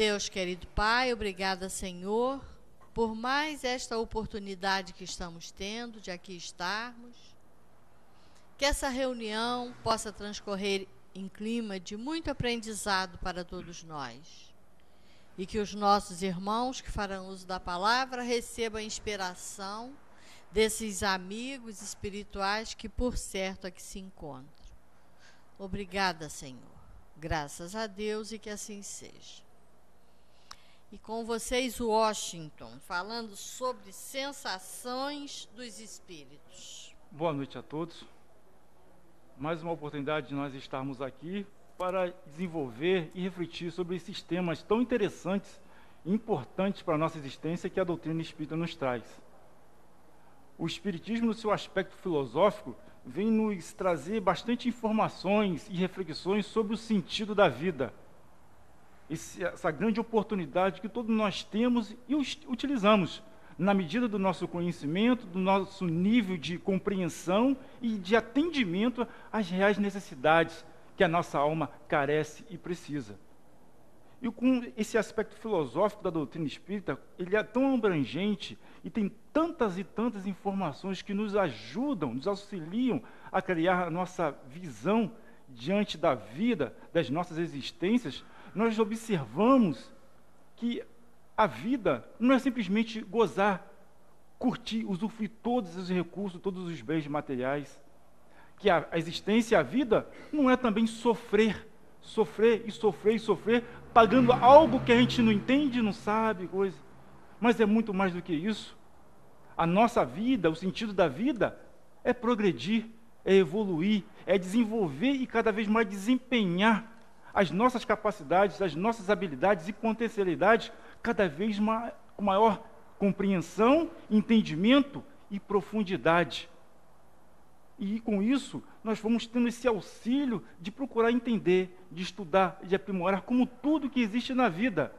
Deus, querido Pai, obrigada, Senhor, por mais esta oportunidade que estamos tendo de aqui estarmos. Que essa reunião possa transcorrer em clima de muito aprendizado para todos nós. E que os nossos irmãos que farão uso da palavra recebam a inspiração desses amigos espirituais que, por certo, aqui se encontram. Obrigada, Senhor. Graças a Deus e que assim seja. E com vocês, Washington, falando sobre sensações dos espíritos. Boa noite a todos. Mais uma oportunidade de nós estarmos aqui para desenvolver e refletir sobre esses temas tão interessantes e importantes para a nossa existência que a doutrina espírita nos traz. O espiritismo, no seu aspecto filosófico, vem nos trazer bastante informações e reflexões sobre o sentido da vida. Essa grande oportunidade que todos nós temos e utilizamos, na medida do nosso conhecimento, do nosso nível de compreensão e de atendimento às reais necessidades que a nossa alma carece e precisa. E com esse aspecto filosófico da doutrina espírita, ele é tão abrangente e tem tantas e tantas informações que nos ajudam, nos auxiliam a criar a nossa visão diante da vida, das nossas existências. Nós observamos que a vida não é simplesmente gozar, curtir, usufruir todos os recursos, todos os bens materiais. Que a existência, a vida, não é também sofrer, pagando algo que a gente não entende, não sabe, coisa. Mas é muito mais do que isso. A nossa vida, o sentido da vida, é progredir, é evoluir, é desenvolver e cada vez mais desempenhar as nossas capacidades, as nossas habilidades e potencialidades, cada vez com maior compreensão, entendimento e profundidade. E com isso, nós vamos tendo esse auxílio de procurar entender, de estudar, de aprimorar como tudo que existe na vida.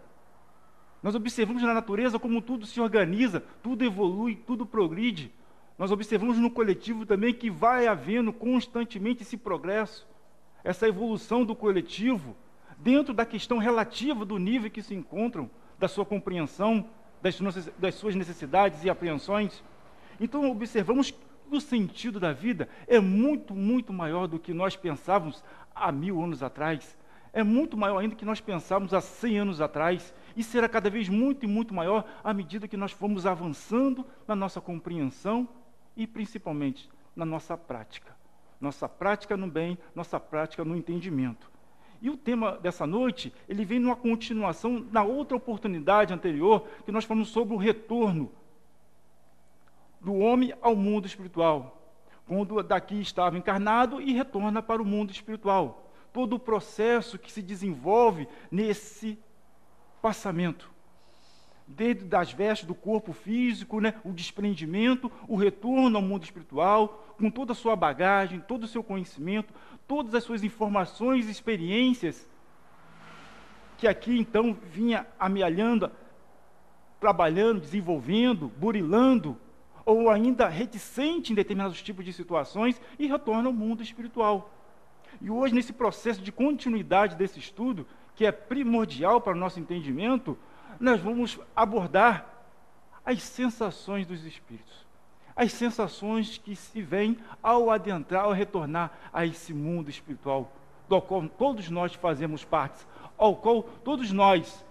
Nós observamos na natureza como tudo se organiza, tudo evolui, tudo progride. Nós observamos no coletivo também que vai havendo constantemente esse progresso, essa evolução do coletivo, dentro da questão relativa do nível que se encontram, da sua compreensão, das suas necessidades e apreensões. Então, observamos que o sentido da vida é muito, muito maior do que nós pensávamos há 1000 anos atrás. É muito maior ainda do que nós pensávamos há 100 anos atrás. E será cada vez muito e muito maior à medida que nós formos avançando na nossa compreensão e, principalmente, na nossa prática. Nossa prática no bem, nossa prática no entendimento. E o tema dessa noite, ele vem numa continuação da outra oportunidade anterior, que nós falamos sobre o retorno do homem ao mundo espiritual. Quando daqui estava encarnado e retorna para o mundo espiritual. Todo o processo que se desenvolve nesse passamento. Desde das vestes do corpo físico, o desprendimento, o retorno ao mundo espiritual, com toda a sua bagagem, todo o seu conhecimento, todas as suas informações e experiências, que aqui então vinha amealhando, trabalhando, desenvolvendo, burilando, ou ainda reticente em determinados tipos de situações, e retorna ao mundo espiritual. E hoje, nesse processo de continuidade desse estudo, que é primordial para o nosso entendimento, nós vamos abordar as sensações dos espíritos. As sensações que se vêm ao adentrar, ao retornar a esse mundo espiritual, do qual todos nós fazemos parte, ao qual todos nós,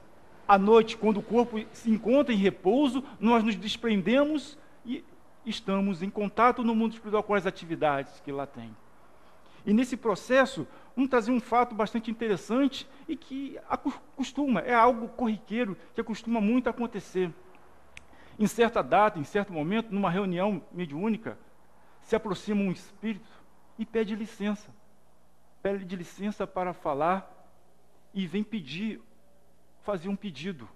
à noite, quando o corpo se encontra em repouso, nós nos desprendemos e estamos em contato no mundo espiritual com as atividades que lá tem. E nesse processo, vamos trazer um fato bastante interessante e que é algo corriqueiro, que costuma muito acontecer. Em certa data, em certo momento, numa reunião mediúnica, se aproxima um espírito e pede licença para falar e vem fazer um pedido.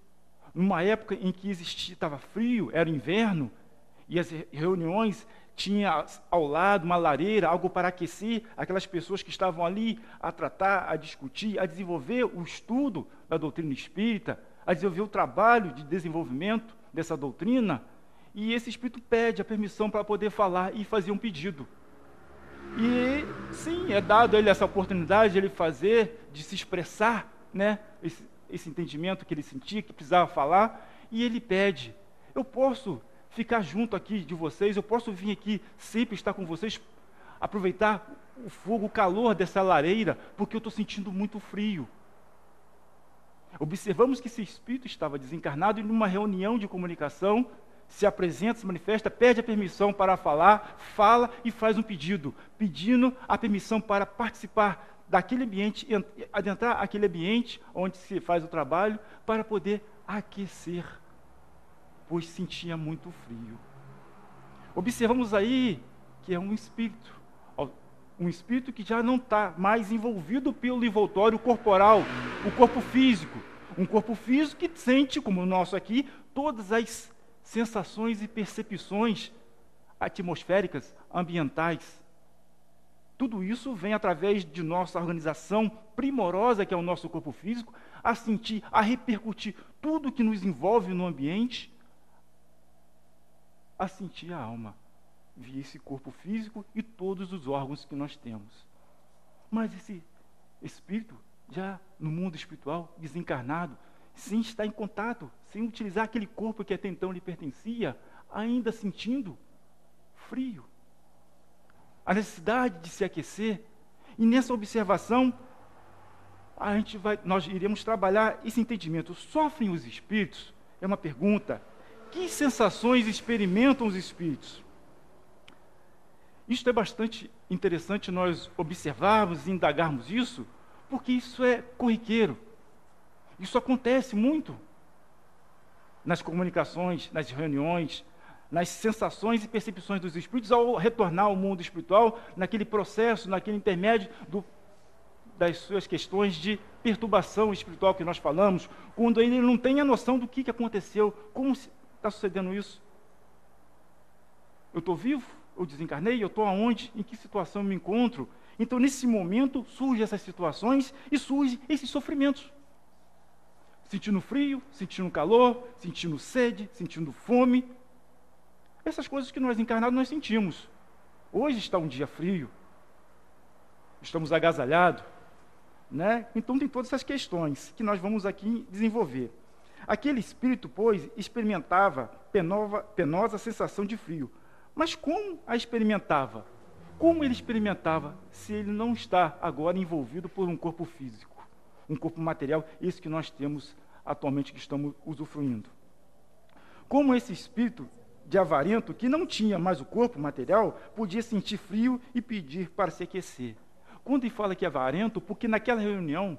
Numa época em que estava frio, era inverno, e as reuniões tinha ao lado uma lareira, algo para aquecer aquelas pessoas que estavam ali a tratar, a discutir, a desenvolver o estudo da doutrina espírita, a desenvolver o trabalho de desenvolvimento dessa doutrina, e esse espírito pede a permissão para poder falar e fazer um pedido. E sim, é dado a ele essa oportunidade de ele fazer, de se expressar, esse entendimento que ele sentia, que precisava falar, e ele pede: eu posso ficar junto aqui de vocês, eu posso vir aqui sempre estar com vocês, aproveitar o fogo, o calor dessa lareira, porque eu estou sentindo muito frio. Observamos que esse espírito estava desencarnado e numa reunião de comunicação se apresenta, se manifesta, pede a permissão para falar, fala e faz um pedido, pedindo a permissão para participar daquele ambiente, adentrar aquele ambiente onde se faz o trabalho, para poder aquecer, pois sentia muito frio. Observamos aí que é um espírito que já não está mais envolvido pelo envoltório corporal, o corpo físico. Um corpo físico que sente, como o nosso aqui, todas as sensações e percepções atmosféricas, ambientais. Tudo isso vem através de nossa organização primorosa, que é o nosso corpo físico, a sentir, a repercutir tudo que nos envolve no ambiente, a sentir a alma, via esse corpo físico e todos os órgãos que nós temos. Mas esse espírito, já no mundo espiritual, desencarnado, sem estar em contato, sem utilizar aquele corpo que até então lhe pertencia, ainda sentindo frio, a necessidade de se aquecer. E nessa observação, nós iremos trabalhar esse entendimento. Sofrem os espíritos? É uma pergunta. Que sensações experimentam os espíritos? Isto é bastante interessante nós observarmos e indagarmos isso, porque isso é corriqueiro. Isso acontece muito nas comunicações, nas reuniões, nas sensações e percepções dos espíritos ao retornar ao mundo espiritual, naquele processo, naquele intermédio das suas questões de perturbação espiritual que nós falamos, quando ele não tem a noção do que aconteceu, como está sucedendo isso. Eu estou vivo? Eu desencarnei? Eu estou aonde? Em que situação eu me encontro? Então, nesse momento, surgem essas situações e surgem esses sofrimentos. Sentindo frio, sentindo calor, sentindo sede, sentindo fome. Essas coisas que nós encarnados nós sentimos. Hoje está um dia frio, estamos agasalhados, né? Então tem todas essas questões que nós vamos aqui desenvolver. Aquele espírito, pois, experimentava penosa sensação de frio. Mas como a experimentava? Como ele experimentava se ele não está agora envolvido por um corpo físico, um corpo material, esse que nós temos atualmente, que estamos usufruindo? Como esse espírito de avarento, que não tinha mais o corpo material, podia sentir frio e pedir para se aquecer? Quando ele fala que é avarento, porque naquela reunião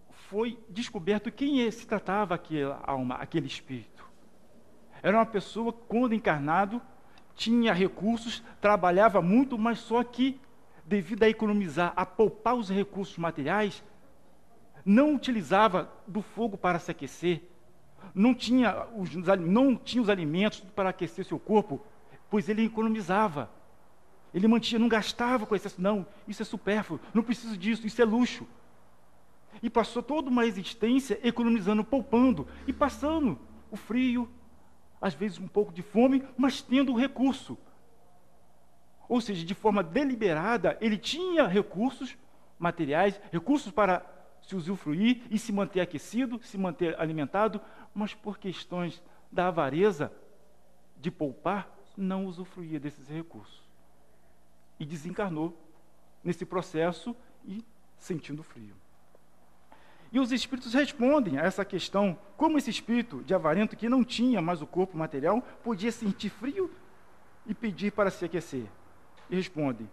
foi descoberto quem se tratava aquela alma, aquele espírito. Era uma pessoa, quando encarnado, tinha recursos, trabalhava muito, mas só que, devido a economizar, a poupar os recursos materiais, não utilizava do fogo para se aquecer, não tinha os alimentos para aquecer seu corpo, pois ele economizava. Ele mantinha, não gastava com excesso. Não, isso é supérfluo, não preciso disso, isso é luxo. E passou toda uma existência economizando, poupando, e passando o frio, às vezes um pouco de fome, mas tendo o recurso. Ou seja, de forma deliberada, ele tinha recursos materiais, recursos para se usufruir e se manter aquecido, se manter alimentado, mas por questões da avareza, de poupar, não usufruía desses recursos. E desencarnou nesse processo e sentindo frio. E os espíritos respondem a essa questão, como esse espírito de avarento, que não tinha mais o corpo material, podia sentir frio e pedir para se aquecer. E respondem: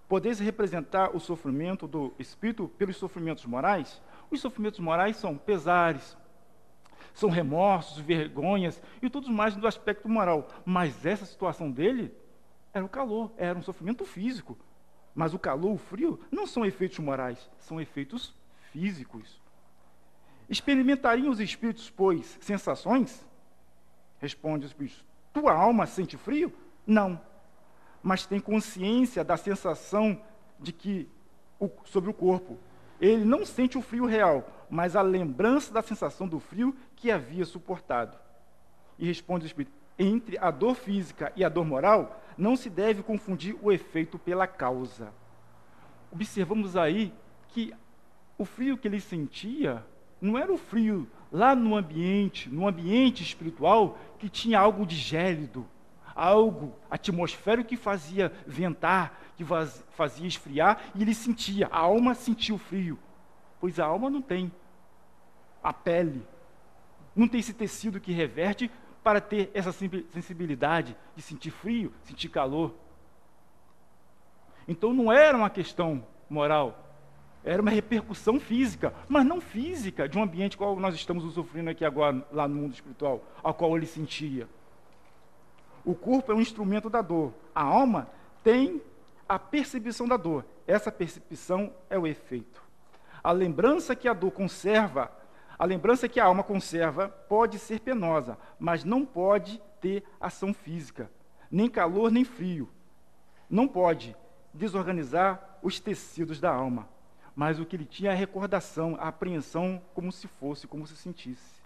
podeis representar o sofrimento do espírito pelos sofrimentos morais? Os sofrimentos morais são pesares, são remorsos, vergonhas e tudo mais do aspecto moral. Mas essa situação dele era o calor, era um sofrimento físico. Mas o calor, o frio, não são efeitos morais, são efeitos físicos. Experimentariam os espíritos, pois, sensações? Responde os espíritos: tua alma sente frio? Não. Mas tem consciência da sensação de que sobre o corpo. Ele não sente o frio real, mas a lembrança da sensação do frio que havia suportado. E responde o espírito: entre a dor física e a dor moral, não se deve confundir o efeito pela causa. Observamos aí que o frio que ele sentia não era o frio lá no ambiente espiritual, que tinha algo de gélido, algo atmosférico que fazia ventar, que fazia esfriar, e ele sentia, a alma sentia o frio, pois a alma não tem a pele, não tem esse tecido que reverte para ter essa sensibilidade de sentir frio, sentir calor. Então não era uma questão moral, era uma repercussão física, mas não física de um ambiente qual nós estamos usufruindo aqui agora, lá no mundo espiritual, ao qual ele sentia. O corpo é um instrumento da dor, a alma tem a percepção da dor, essa percepção é o efeito. A lembrança que a dor conserva, a lembrança que a alma conserva pode ser penosa, mas não pode ter ação física, nem calor nem frio. Não pode desorganizar os tecidos da alma, mas o que ele tinha é a recordação, a apreensão, como se fosse, como se sentisse.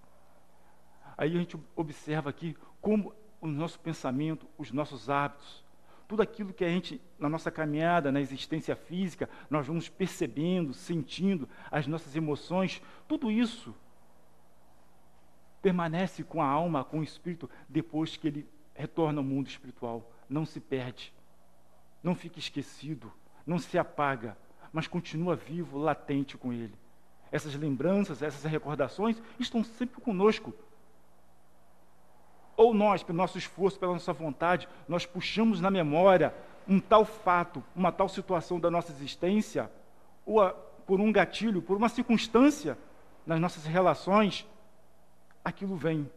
Aí a gente observa aqui como o nosso pensamento, os nossos hábitos, tudo aquilo que a gente, na nossa caminhada, na existência física, nós vamos percebendo, sentindo, as nossas emoções, tudo isso permanece com a alma, com o espírito, depois que ele retorna ao mundo espiritual. Não se perde, não fica esquecido, não se apaga, mas continua vivo, latente com ele. Essas lembranças, essas recordações estão sempre conosco. Ou nós, pelo nosso esforço, pela nossa vontade, nós puxamos na memória um tal fato, uma tal situação da nossa existência, ou por um gatilho, por uma circunstância nas nossas relações, aquilo vem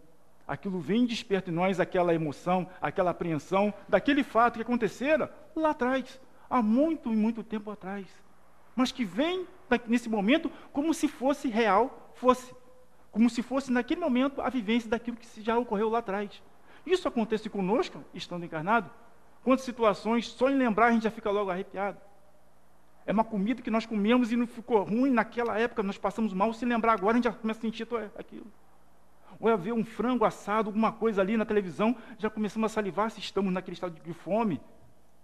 e desperta em nós aquela emoção, aquela apreensão daquele fato que acontecera lá atrás, há muito e muito tempo atrás, mas que vem nesse momento como se fosse real, como se fosse naquele momento a vivência daquilo que já ocorreu lá atrás. Isso acontece conosco, estando encarnado. Quantas situações, só em lembrar a gente já fica logo arrepiado. É uma comida que nós comemos e não ficou ruim naquela época, nós passamos mal, se lembrar agora a gente já começa a sentir aquilo. Ou é ver um frango assado, alguma coisa ali na televisão, já começamos a salivar se estamos naquele estado de fome,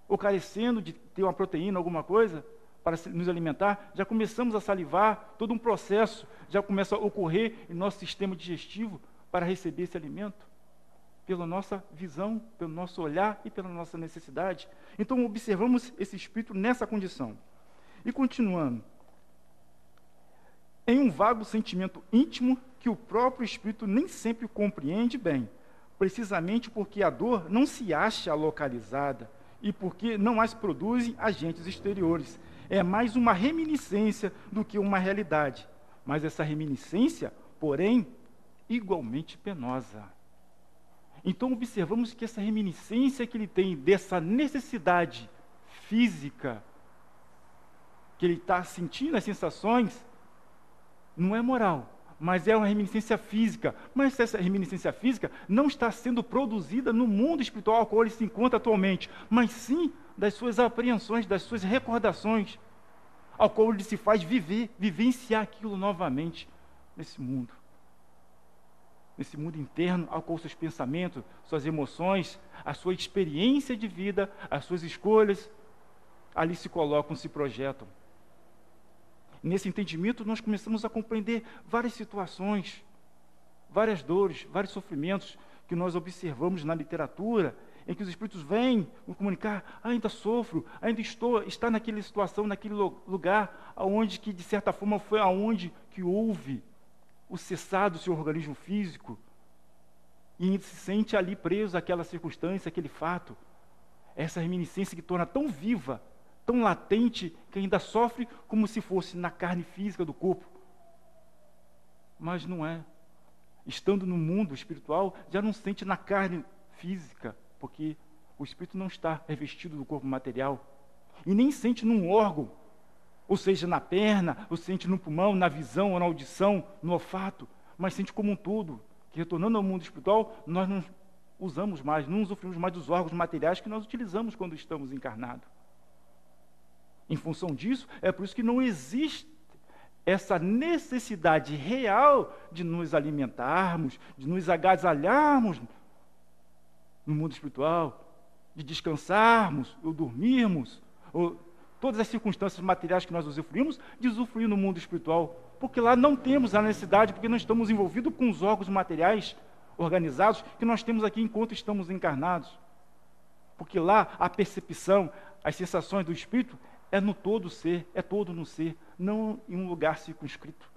ou carecendo de ter uma proteína, alguma coisa, para nos alimentar, já começamos a salivar, todo um processo já começa a ocorrer em nosso sistema digestivo para receber esse alimento, pela nossa visão, pelo nosso olhar e pela nossa necessidade. Então observamos esse espírito nessa condição. E continuando, em um vago sentimento íntimo que o próprio espírito nem sempre compreende bem, precisamente porque a dor não se acha localizada e porque não as produzem agentes exteriores. É mais uma reminiscência do que uma realidade. Mas essa reminiscência, porém, igualmente penosa. Então observamos que essa reminiscência que ele tem dessa necessidade física, que ele está sentindo as sensações, não é moral, mas é uma reminiscência física. Mas essa reminiscência física não está sendo produzida no mundo espiritual ao qual ele se encontra atualmente, mas sim das suas apreensões, das suas recordações, ao qual ele se faz vivenciar aquilo novamente nesse mundo interno, ao qual seus pensamentos, suas emoções, a sua experiência de vida, as suas escolhas, ali se colocam, se projetam. Nesse entendimento, nós começamos a compreender várias situações, várias dores, vários sofrimentos que nós observamos na literatura, em que os espíritos vêm nos comunicar, ainda sofro, ainda está naquela situação, naquele lugar, aonde que, de certa forma, foi aonde que houve o cessar do seu organismo físico, e se sente ali preso àquela circunstância, aquele fato. Essa reminiscência que torna tão viva, tão latente, que ainda sofre como se fosse na carne física do corpo. Mas não é. Estando no mundo espiritual, já não sente na carne física, porque o espírito não está revestido do corpo material, e nem sente num órgão, ou seja, na perna, ou sente no pulmão, na visão, ou na audição, no olfato, mas sente como um todo, que retornando ao mundo espiritual, nós não usamos mais, não usufruímos mais dos órgãos materiais que nós utilizamos quando estamos encarnados. Em função disso, é por isso que não existe essa necessidade real de nos alimentarmos, de nos agasalharmos no mundo espiritual, de descansarmos, ou dormirmos, ou todas as circunstâncias materiais que nós usufruímos, de usufruir no mundo espiritual, porque lá não temos a necessidade, porque não estamos envolvidos com os órgãos materiais organizados que nós temos aqui enquanto estamos encarnados. Porque lá a percepção, as sensações do espírito é no todo ser, é todo no ser, não em um lugar circunscrito.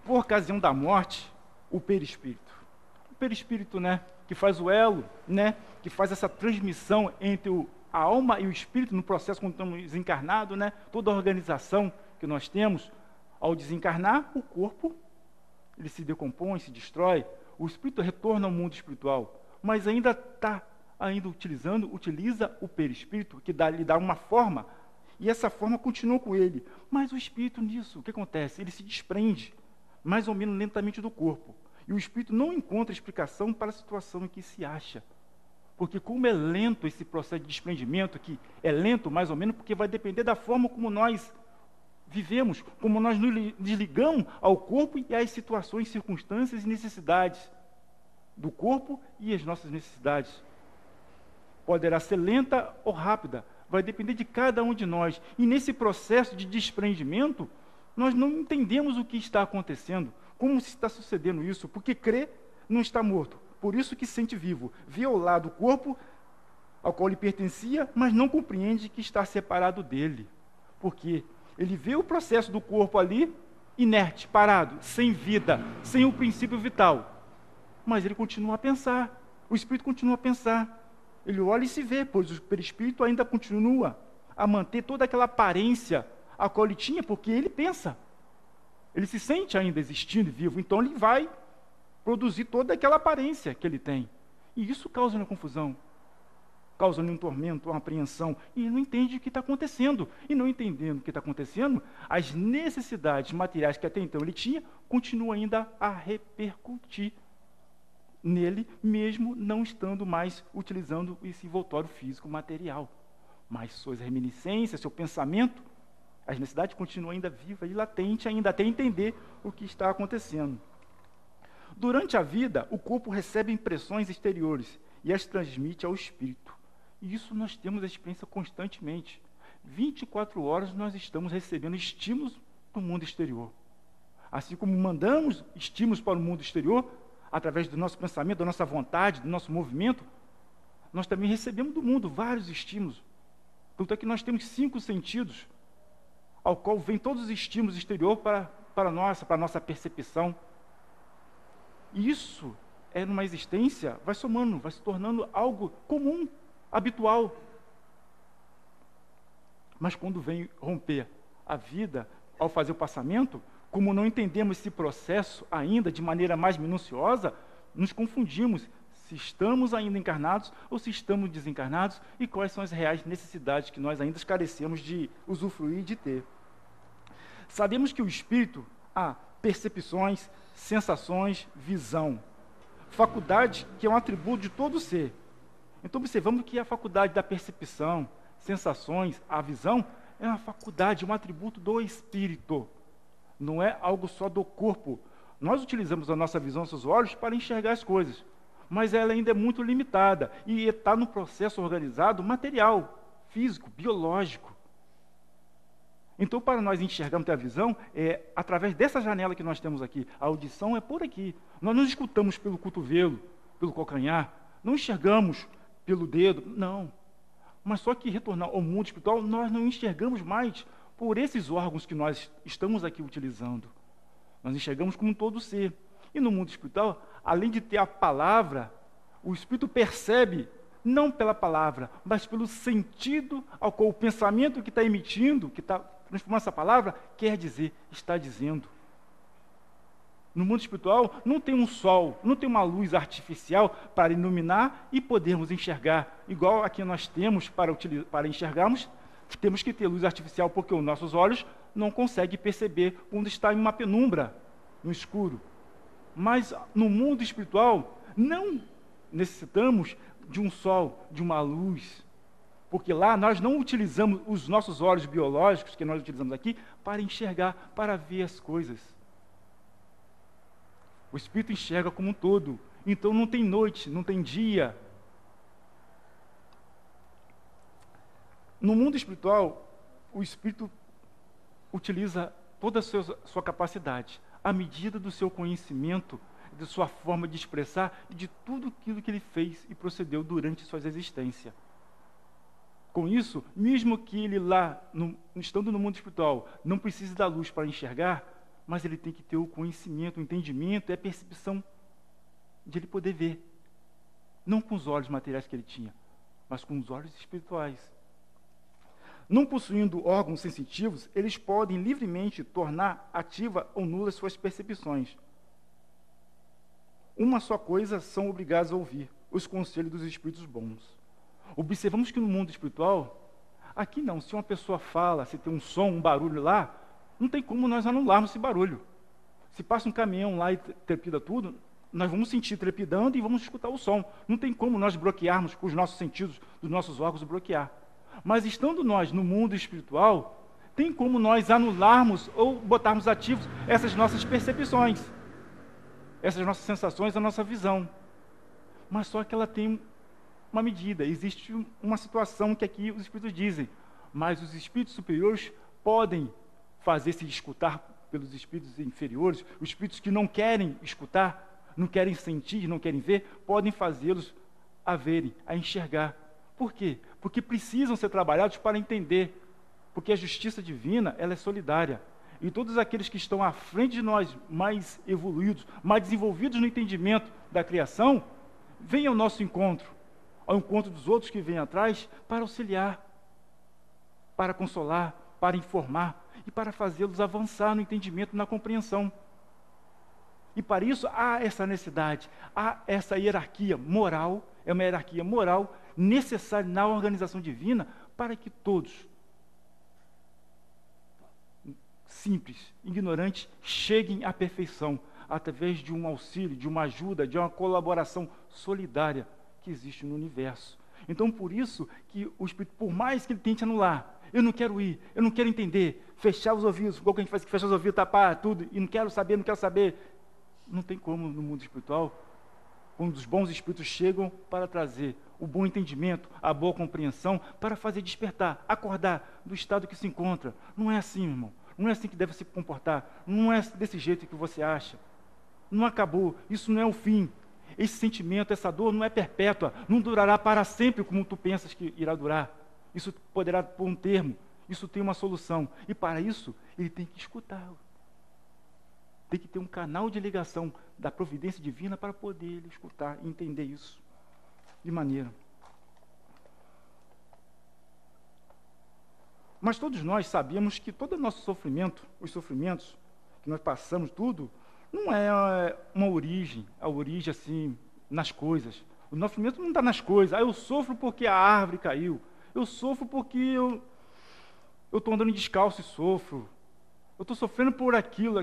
Por ocasião da morte, o perispírito. O perispírito, que faz o elo, que faz essa transmissão entre a alma e o espírito no processo quando estamos encarnados, toda a organização que nós temos. Ao desencarnar, o corpo, ele se decompõe, se destrói, o espírito retorna ao mundo espiritual, mas ainda utiliza o perispírito, que lhe dá uma forma, e essa forma continua com ele. Mas o espírito nisso, o que acontece? Ele se desprende, mais ou menos lentamente do corpo, e o espírito não encontra explicação para a situação em que se acha. Porque como é lento esse processo de desprendimento, que é lento mais ou menos, porque vai depender da forma como nós vivemos, como nós nos desligamos ao corpo e às situações, circunstâncias e necessidades do corpo e as nossas necessidades. Poderá ser lenta ou rápida, vai depender de cada um de nós. E nesse processo de desprendimento, nós não entendemos o que está acontecendo, como se está sucedendo isso, porque crê não está morto, por isso que se sente vivo, vê ao lado o corpo ao qual lhe pertencia, mas não compreende que está separado dele, porque ele vê o processo do corpo ali, inerte, parado, sem vida, sem o princípio vital, mas ele continua a pensar, o espírito continua a pensar, ele olha e se vê, pois o perispírito ainda continua a manter toda aquela aparência a qual ele tinha, porque ele pensa, ele se sente ainda existindo e vivo, então ele vai produzir toda aquela aparência que ele tem, e isso causa uma confusão, causa-lhe um tormento, uma apreensão, e ele não entende o que está acontecendo, e não entendendo o que está acontecendo, as necessidades materiais que até então ele tinha, continuam ainda a repercutir nele, mesmo não estando mais utilizando esse envoltório físico material, mas suas reminiscências, seu pensamento, as necessidades continuam ainda vivas e latentes, ainda até entender o que está acontecendo. Durante a vida, o corpo recebe impressões exteriores e as transmite ao espírito. E isso nós temos a experiência constantemente. 24 horas nós estamos recebendo estímulos do mundo exterior. Assim como mandamos estímulos para o mundo exterior, através do nosso pensamento, da nossa vontade, do nosso movimento, nós também recebemos do mundo vários estímulos. Tanto é que nós temos 5 sentidos, ao qual vem todos os estímulos exteriores para a nossa percepção. E isso é numa existência, vai somando, vai se tornando algo comum, habitual. Mas quando vem romper a vida, ao fazer o passamento, como não entendemos esse processo ainda de maneira mais minuciosa, nos confundimos se estamos ainda encarnados ou se estamos desencarnados e quais são as reais necessidades que nós ainda carecemos de usufruir e de ter. Sabemos que o espírito há percepções, sensações, visão. Faculdade que é um atributo de todo ser. Então observamos que a faculdade da percepção, sensações, a visão, é uma faculdade, um atributo do espírito. Não é algo só do corpo. Nós utilizamos a nossa visão, nossos olhos, para enxergar as coisas, mas ela ainda é muito limitada e está no processo organizado material, físico, biológico. Então, para nós enxergarmos a visão, é através dessa janela que nós temos aqui. A audição é por aqui. Nós não escutamos pelo cotovelo, pelo calcanhar, não enxergamos pelo dedo, não. Mas só que retornar ao mundo espiritual, nós não enxergamos mais por esses órgãos que nós estamos aqui utilizando. Nós enxergamos como um todo ser. E no mundo espiritual, além de ter a palavra, o espírito percebe, não pela palavra, mas pelo sentido ao qual o pensamento que está emitindo, que está transformando essa palavra, quer dizer, está dizendo. No mundo espiritual, não tem um sol, não tem uma luz artificial para iluminar e podermos enxergar. Igual aqui nós temos para enxergarmos, temos que ter luz artificial, porque os nossos olhos não conseguem perceber quando está em uma penumbra, no escuro. Mas no mundo espiritual, não necessitamos de um sol, de uma luz, porque lá nós não utilizamos os nossos olhos biológicos, que nós utilizamos aqui, para enxergar, para ver as coisas. O espírito enxerga como um todo, então não tem noite, não tem dia. No mundo espiritual, o Espírito utiliza toda a sua capacidade, à medida do seu conhecimento, de sua forma de expressar, e de tudo aquilo que ele fez e procedeu durante sua existência. Com isso, mesmo que ele lá, estando no mundo espiritual, não precise da luz para enxergar, mas ele tem que ter o conhecimento, o entendimento e a percepção de ele poder ver. Não com os olhos materiais que ele tinha, mas com os olhos espirituais. Não possuindo órgãos sensitivos, eles podem livremente tornar ativa ou nula suas percepções. Uma só coisa são obrigados a ouvir: os conselhos dos espíritos bons. Observamos que no mundo espiritual, aqui não, se uma pessoa fala, se tem um som, um barulho lá, não tem como nós anularmos esse barulho. Se passa um caminhão lá e trepida tudo, nós vamos sentir trepidando e vamos escutar o som. Não tem como nós bloquearmos com os nossos sentidos, dos nossos órgãos, bloquear. Mas estando nós no mundo espiritual, tem como nós anularmos ou botarmos ativos essas nossas percepções, essas nossas sensações, a nossa visão. Mas só que ela tem uma medida. Existe uma situação que aqui os espíritos dizem, mas os espíritos superiores podem fazer-se escutar pelos espíritos inferiores. Os espíritos que não querem escutar, não querem sentir, não querem ver, podem fazê-los a verem, a enxergar. Por quê? Porque precisam ser trabalhados para entender, porque a justiça divina, ela é solidária. E todos aqueles que estão à frente de nós, mais evoluídos, mais desenvolvidos no entendimento da criação, vêm ao nosso encontro, ao encontro dos outros que vêm atrás, para auxiliar, para consolar, para informar e para fazê-los avançar no entendimento, na compreensão. E para isso há essa necessidade, há essa hierarquia moral, é uma hierarquia moral necessária na organização divina para que todos, simples, ignorantes, cheguem à perfeição através de um auxílio, de uma ajuda, de uma colaboração solidária que existe no universo. Então, por isso que o Espírito, por mais que ele tente anular, eu não quero ir, eu não quero entender, fechar os ouvidos, igual que a gente faz que fecha os ouvidos, tapar tudo, e não quero saber, não tem como no mundo espiritual, quando os bons espíritos chegam para trazer o bom entendimento, a boa compreensão, para fazer despertar, acordar do estado que se encontra. Não é assim, irmão. Não é assim que deve se comportar. Não é desse jeito que você acha. Não acabou. Isso não é o fim. Esse sentimento, essa dor não é perpétua. Não durará para sempre como tu pensas que irá durar. Isso poderá pôr um termo. Isso tem uma solução. E para isso, ele tem que escutar. Tem que ter um canal de ligação da providência divina para poder ele escutar e entender isso de maneira. Mas todos nós sabemos que todo o nosso sofrimento, os sofrimentos que nós passamos, tudo, não é uma origem, a origem assim, nas coisas. O nosso sofrimento não está nas coisas. Eu sofro porque a árvore caiu. Eu sofro porque eu estou andando descalço e sofro. Eu estou sofrendo por aquilo.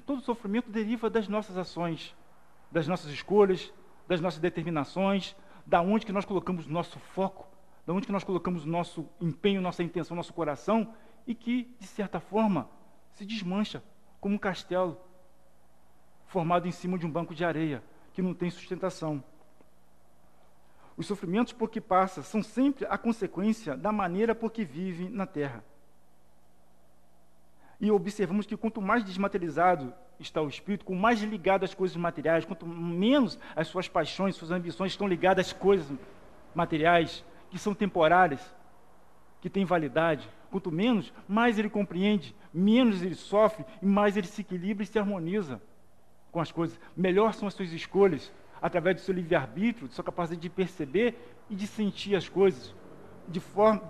Todo sofrimento deriva das nossas ações, das nossas escolhas, das nossas determinações, da onde que nós colocamos o nosso foco, da onde que nós colocamos o nosso empenho, nossa intenção, nosso coração, e que, de certa forma, se desmancha como um castelo formado em cima de um banco de areia, que não tem sustentação. Os sofrimentos por que passa são sempre a consequência da maneira por que vive na Terra. E observamos que quanto mais desmaterializado está o espírito, com mais ligado às coisas materiais, quanto menos as suas paixões, suas ambições estão ligadas às coisas materiais, que são temporárias, que têm validade, quanto menos, mais ele compreende, menos ele sofre, e mais ele se equilibra e se harmoniza com as coisas. Melhor são as suas escolhas, através do seu livre-arbítrio, de sua capacidade de perceber e de sentir as coisas, de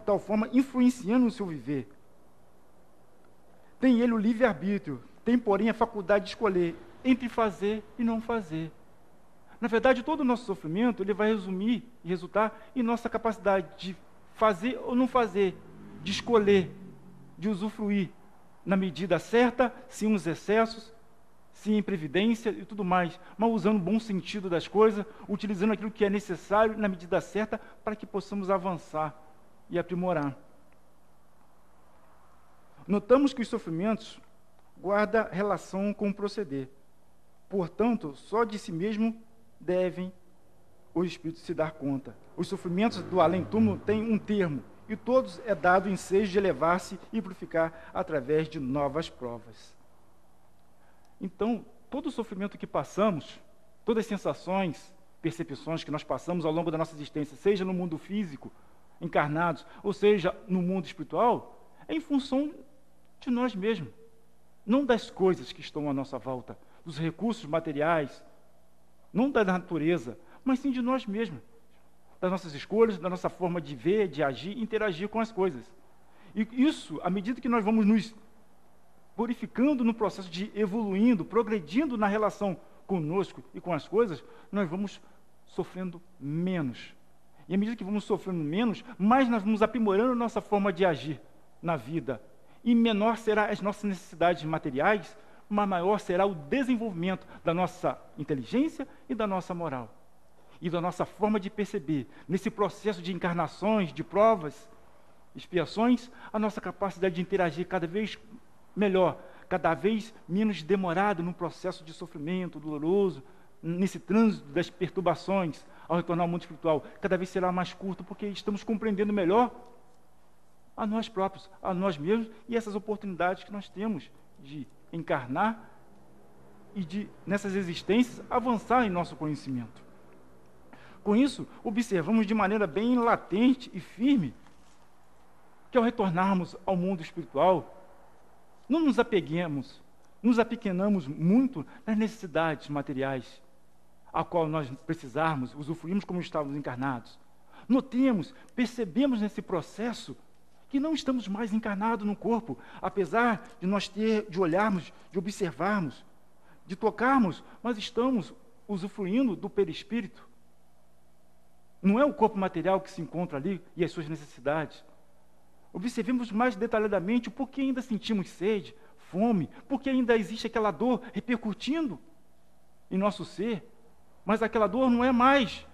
tal forma influenciando o seu viver. Tem ele o livre-arbítrio, tem, porém, a faculdade de escolher entre fazer e não fazer. Na verdade, todo o nosso sofrimento, ele vai resumir e resultar em nossa capacidade de fazer ou não fazer, de escolher, de usufruir na medida certa, sem os excessos, sem imprevidência e tudo mais, mas usando o bom sentido das coisas, utilizando aquilo que é necessário na medida certa para que possamos avançar e aprimorar. Notamos que os sofrimentos guardam relação com o proceder. Portanto, só de si mesmo devem os espíritos se dar conta. Os sofrimentos do além-túmulo têm um termo, e todos é dado o ensejo de elevar-se e purificar através de novas provas. Então, todo o sofrimento que passamos, todas as sensações, percepções que nós passamos ao longo da nossa existência, seja no mundo físico, encarnados, ou seja, no mundo espiritual, é em função de nós mesmos, não das coisas que estão à nossa volta, dos recursos materiais, não da natureza, mas sim de nós mesmos, das nossas escolhas, da nossa forma de ver, de agir, interagir com as coisas. E isso, à medida que nós vamos nos purificando no processo de evoluindo, progredindo na relação conosco e com as coisas, nós vamos sofrendo menos. E à medida que vamos sofrendo menos, mais nós vamos aprimorando nossa forma de agir na vida. E menor serão as nossas necessidades materiais, mas maior será o desenvolvimento da nossa inteligência e da nossa moral. E da nossa forma de perceber, nesse processo de encarnações, de provas, expiações, a nossa capacidade de interagir cada vez melhor, cada vez menos demorado no processo de sofrimento doloroso, nesse trânsito das perturbações, ao retornar ao mundo espiritual, cada vez será mais curto, porque estamos compreendendo melhor a nós próprios, a nós mesmos, e essas oportunidades que nós temos de encarnar e de, nessas existências, avançar em nosso conhecimento. Com isso, observamos de maneira bem latente e firme que ao retornarmos ao mundo espiritual, não nos apeguemos, nos apequenamos muito nas necessidades materiais, a qual nós precisarmos, usufruímos como estávamos encarnados. Notemos, percebemos nesse processo que não estamos mais encarnados no corpo, apesar de de olharmos, de observarmos, de tocarmos, mas estamos usufruindo do perispírito. Não é o corpo material que se encontra ali e as suas necessidades. Observemos mais detalhadamente o porquê ainda sentimos sede, fome, porque ainda existe aquela dor repercutindo em nosso ser, mas aquela dor não é mais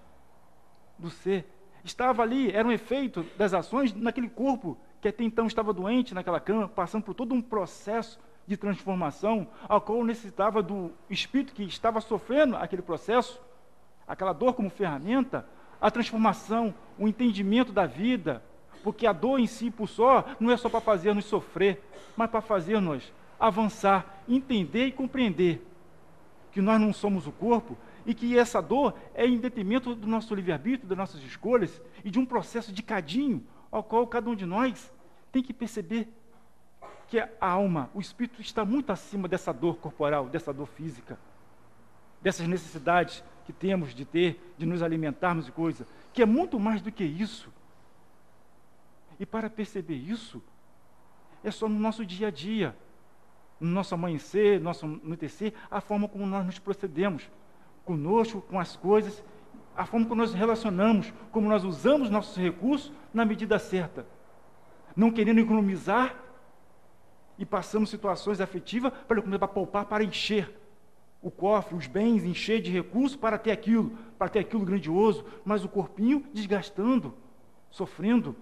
do ser. Estava ali, era um efeito das ações naquele corpo que até então estava doente naquela cama, passando por todo um processo de transformação, ao qual necessitava do espírito que estava sofrendo aquele processo, aquela dor como ferramenta, a transformação, o entendimento da vida, porque a dor em si, por só, não é só para fazer-nos sofrer, mas para fazer-nos avançar, entender e compreender que nós não somos o corpo e que essa dor é em detrimento do nosso livre-arbítrio, das nossas escolhas e de um processo de cadinho ao qual cada um de nós tem que perceber que a alma, o espírito está muito acima dessa dor corporal, dessa dor física, dessas necessidades que temos de ter, de nos alimentarmos e coisa, que é muito mais do que isso. E para perceber isso, é só no nosso dia a dia, no nosso amanhecer, no nosso anoitecer, a forma como nós nos procedemos conosco, com as coisas, a forma como nós nos relacionamos, como nós usamos nossos recursos na medida certa. Não querendo economizar e passamos situações afetivas para poupar, para encher o cofre, os bens, encher de recursos para ter aquilo grandioso, mas o corpinho desgastando, sofrendo,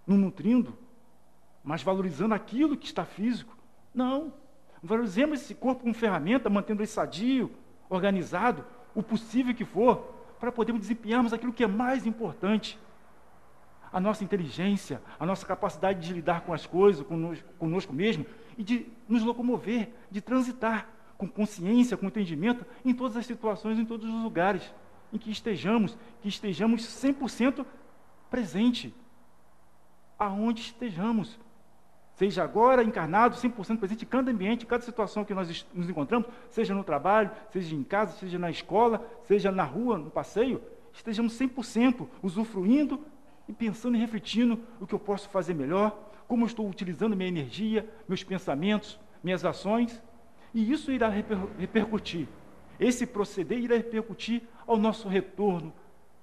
não nutrindo, mas valorizando aquilo que está físico. Não, valorizemos esse corpo como ferramenta, mantendo ele sadio, organizado, o possível que for, para podermos desempenharmos aquilo que é mais importante. A nossa inteligência, a nossa capacidade de lidar com as coisas, conosco mesmo, e de nos locomover, de transitar com consciência, com entendimento, em todas as situações, em todos os lugares em que estejamos 100% presente, aonde estejamos. Seja agora encarnado, 100% presente em cada ambiente, em cada situação que nós nos encontramos, seja no trabalho, seja em casa, seja na escola, seja na rua, no passeio, estejamos 100% usufruindo e pensando e refletindo o que eu posso fazer melhor, como eu estou utilizando minha energia, meus pensamentos, minhas ações, e isso irá repercutir. Esse proceder irá repercutir ao nosso retorno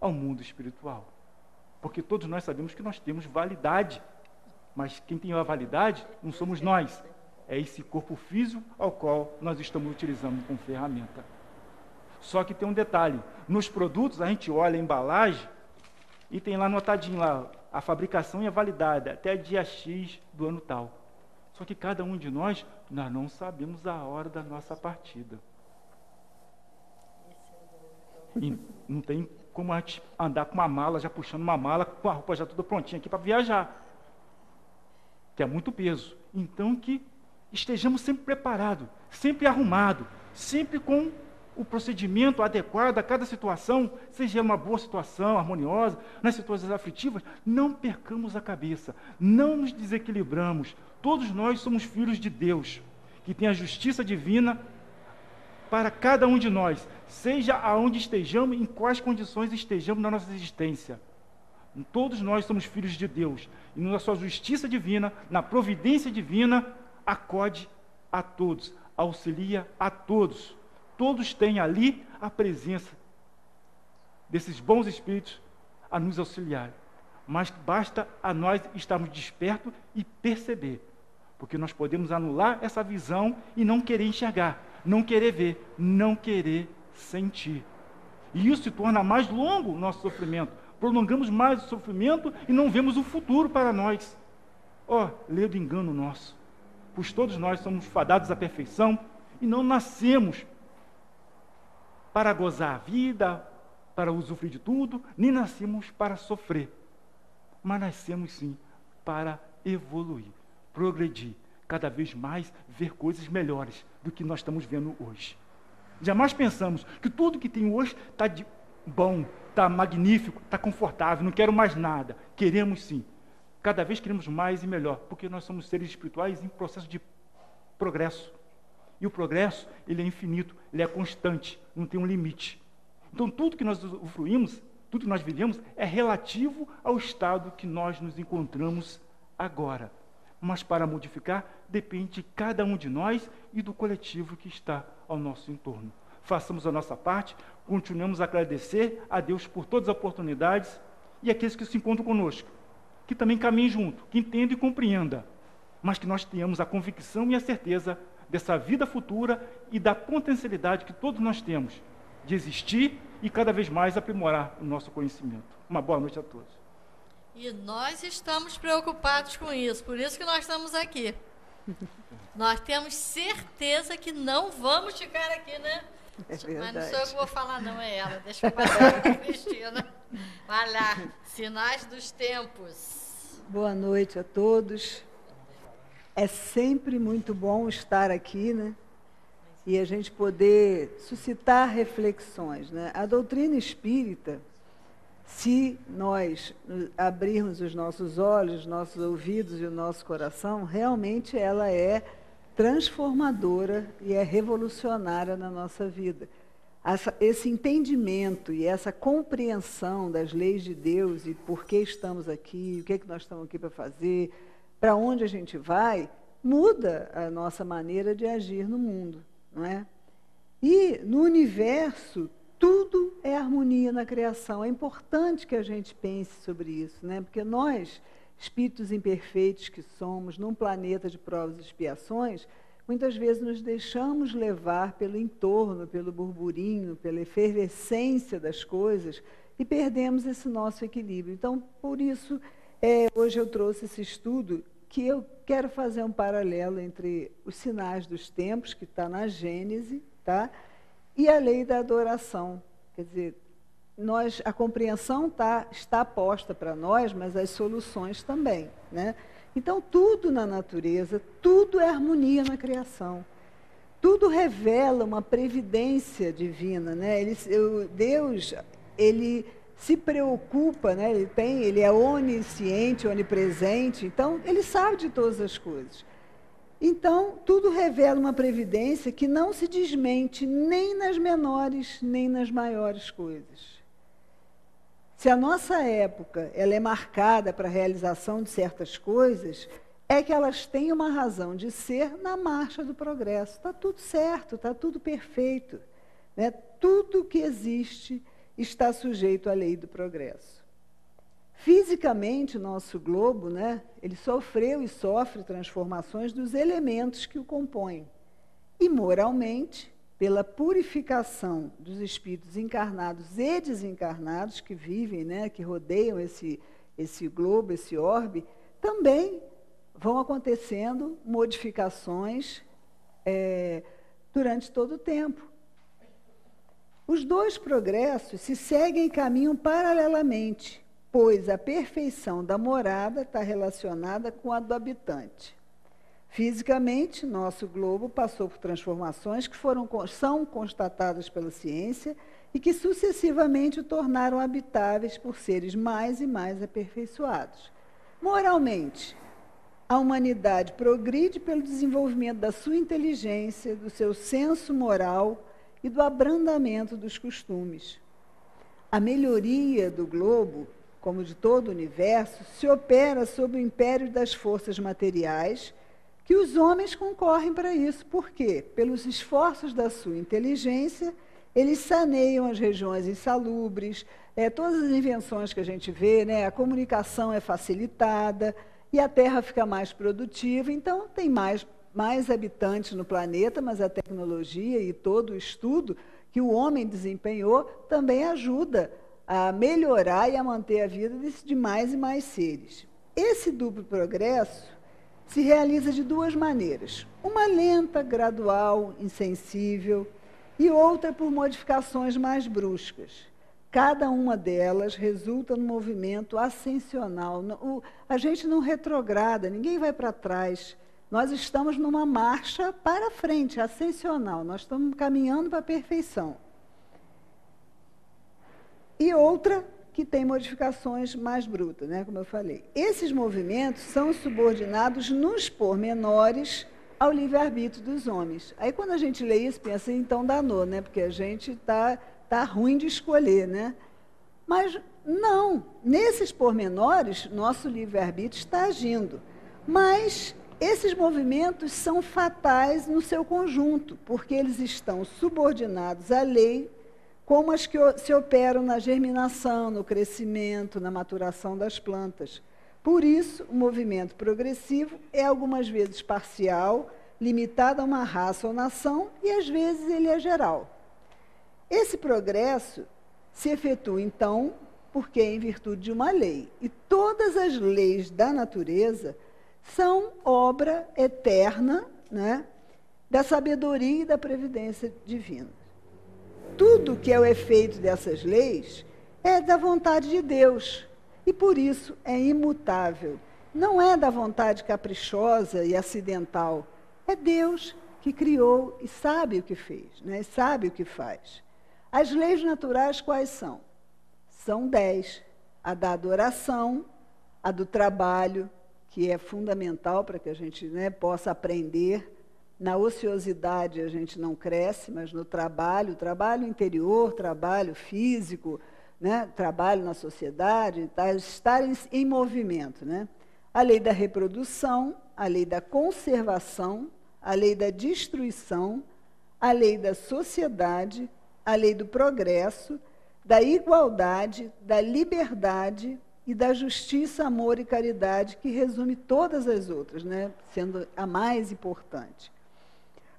ao mundo espiritual. Porque todos nós sabemos que nós temos validade, mas quem tem a validade não somos nós, é esse corpo físico ao qual nós estamos utilizando como ferramenta. Só que tem um detalhe, nos produtos a gente olha a embalagem e tem lá anotadinho lá, a fabricação e a validade, até dia X do ano tal. Só que cada um de nós não sabemos a hora da nossa partida. E não tem como a gente andar com uma mala, já puxando uma mala, com a roupa já toda prontinha aqui para viajar, que é muito peso. Então, que estejamos sempre preparados, sempre arrumados, sempre com o procedimento adequado a cada situação, seja uma boa situação, harmoniosa, nas situações aflitivas, não percamos a cabeça, não nos desequilibramos. Todos nós somos filhos de Deus, que tem a justiça divina para cada um de nós, seja aonde estejamos, em quais condições estejamos na nossa existência. Todos nós somos filhos de Deus, e na sua justiça divina, na providência divina, acode a todos, auxilia a todos. Todos têm ali a presença desses bons espíritos a nos auxiliar. Mas basta a nós estarmos despertos e perceber, porque nós podemos anular essa visão e não querer enxergar, não querer ver, não querer sentir. E isso se torna mais longo o nosso sofrimento. Prolongamos mais o sofrimento e não vemos o futuro para nós. Lê do engano nosso. Pois todos nós somos fadados à perfeição e não nascemos para gozar a vida, para usufruir de tudo, nem nascemos para sofrer. Mas nascemos sim para evoluir, progredir, cada vez mais ver coisas melhores do que nós estamos vendo hoje. Jamais pensamos que tudo que tem hoje está bom, está magnífico, está confortável, não quero mais nada. Queremos sim. Cada vez queremos mais e melhor, porque nós somos seres espirituais em processo de progresso. E o progresso, ele é infinito, ele é constante, não tem um limite. Então, tudo que nós usufruímos, tudo que nós vivemos, é relativo ao estado que nós nos encontramos agora. Mas para modificar, depende de cada um de nós e do coletivo que está ao nosso entorno. Façamos a nossa parte, continuemos a agradecer a Deus por todas as oportunidades e aqueles que se encontram conosco, que também caminhem junto, que entendam e compreendam, mas que nós tenhamos a convicção e a certeza dessa vida futura e da potencialidade que todos nós temos de existir e cada vez mais aprimorar o nosso conhecimento. Uma boa noite a todos. E nós estamos preocupados com isso, por isso que nós estamos aqui. Nós temos certeza que não vamos ficar aqui, né? É verdade. Mas não sou eu que vou falar, não, é ela. Deixa eu passar para a Cristina. Vai lá, sinais dos tempos. Boa noite a todos. É sempre muito bom estar aqui, né? E a gente poder suscitar reflexões, né? A doutrina espírita, se nós abrirmos os nossos olhos, nossos ouvidos e o nosso coração, realmente ela é transformadora e é revolucionária na nossa vida. Esse entendimento e essa compreensão das leis de Deus e por que estamos aqui, o que é que nós estamos aqui para fazer, para onde a gente vai, muda a nossa maneira de agir no mundo, não é? E no universo, tudo é harmonia na criação. É importante que a gente pense sobre isso, né? Porque nós, espíritos imperfeitos que somos, num planeta de provas e expiações, muitas vezes nos deixamos levar pelo entorno, pelo burburinho, pela efervescência das coisas e perdemos esse nosso equilíbrio. Então, por isso, hoje eu trouxe esse estudo que eu quero fazer um paralelo entre os sinais dos tempos, que está na Gênese, tá? E a lei da adoração. Quer dizer, a compreensão está posta para nós, mas as soluções também, né? Então, tudo na natureza, tudo é harmonia na criação. Tudo revela uma previdência divina, né? Deus, ele se preocupa, né? Ele é onisciente, onipresente, então ele sabe de todas as coisas. Então, tudo revela uma previdência que não se desmente nem nas menores, nem nas maiores coisas. Se a nossa época ela é marcada para a realização de certas coisas, é que elas têm uma razão de ser na marcha do progresso. Está tudo certo, está tudo perfeito, né? Tudo que existe está sujeito à lei do progresso. Fisicamente, o nosso globo, né, ele sofreu e sofre transformações dos elementos que o compõem. E moralmente, pela purificação dos espíritos encarnados e desencarnados que vivem, né, que rodeiam esse globo, esse orbe, também vão acontecendo modificações durante todo o tempo. Os dois progressos se seguem e caminham paralelamente, pois a perfeição da morada está relacionada com a do habitante. Fisicamente, nosso globo passou por transformações que são constatadas pela ciência e que sucessivamente o tornaram habitáveis por seres mais e mais aperfeiçoados. Moralmente, a humanidade progride pelo desenvolvimento da sua inteligência, do seu senso moral e do abrandamento dos costumes. A melhoria do globo, como de todo o universo, se opera sob o império das forças materiais, que os homens concorrem para isso. Por quê? Pelos esforços da sua inteligência, eles saneiam as regiões insalubres, todas as invenções que a gente vê, né, a comunicação é facilitada e a Terra fica mais produtiva, então tem mais habitantes no planeta, mas a tecnologia e todo o estudo que o homem desempenhou também ajuda a melhorar e a manter a vida de mais e mais seres. Esse duplo progresso se realiza de duas maneiras. Uma lenta, gradual, insensível, e outra por modificações mais bruscas. Cada uma delas resulta num movimento ascensional. A gente não retrograda, ninguém vai para trás. Nós estamos numa marcha para frente, ascensional. Nós estamos caminhando para a perfeição. E outra que tem modificações mais brutas, né, como eu falei. Esses movimentos são subordinados nos pormenores ao livre-arbítrio dos homens. Aí, quando a gente lê isso, pensa, então danou, né, porque a gente está ruim de escolher, né? Mas não, nesses pormenores, nosso livre-arbítrio está agindo. Mas esses movimentos são fatais no seu conjunto, porque eles estão subordinados à lei, como as que se operam na germinação, no crescimento, na maturação das plantas. Por isso, o movimento progressivo é algumas vezes parcial, limitado a uma raça ou nação, e às vezes ele é geral. Esse progresso se efetua, então, porque em virtude de uma lei. E todas as leis da natureza são obra eterna, né, da sabedoria e da previdência divina. Tudo que é o efeito dessas leis é da vontade de Deus e, por isso, é imutável. Não é da vontade caprichosa e acidental. É Deus que criou e sabe o que fez, né? Sabe o que faz. As leis naturais quais são? São 10. A da adoração, a do trabalho, que é fundamental para que a gente, né, possa aprender. Na ociosidade a gente não cresce, mas no trabalho interior, trabalho físico, né, trabalho na sociedade, estar em movimento. Né? A lei da reprodução, a lei da conservação, a lei da destruição, a lei da sociedade, a lei do progresso, da igualdade, da liberdade e da justiça, amor e caridade, que resume todas as outras, né, sendo a mais importante.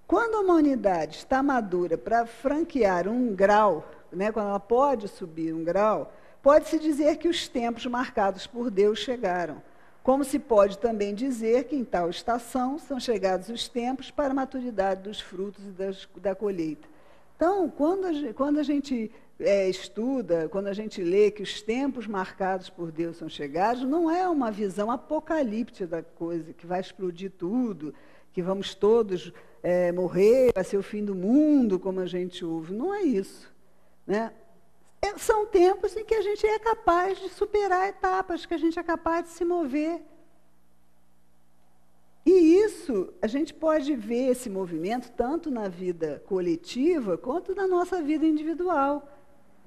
Quando a humanidade está madura para franquear um grau, né, quando ela pode subir um grau, pode-se dizer que os tempos marcados por Deus chegaram. Como se pode também dizer que em tal estação são chegados os tempos para a maturidade dos frutos e da colheita. Então, quando a gente estuda, quando a gente lê que os tempos marcados por Deus são chegados, não é uma visão apocalíptica da coisa, que vai explodir tudo, que vamos todos morrer, vai ser o fim do mundo, como a gente ouve. Não é isso. Né? São tempos em que a gente é capaz de superar etapas, que a gente é capaz de se mover. E isso, a gente pode ver esse movimento tanto na vida coletiva quanto na nossa vida individual.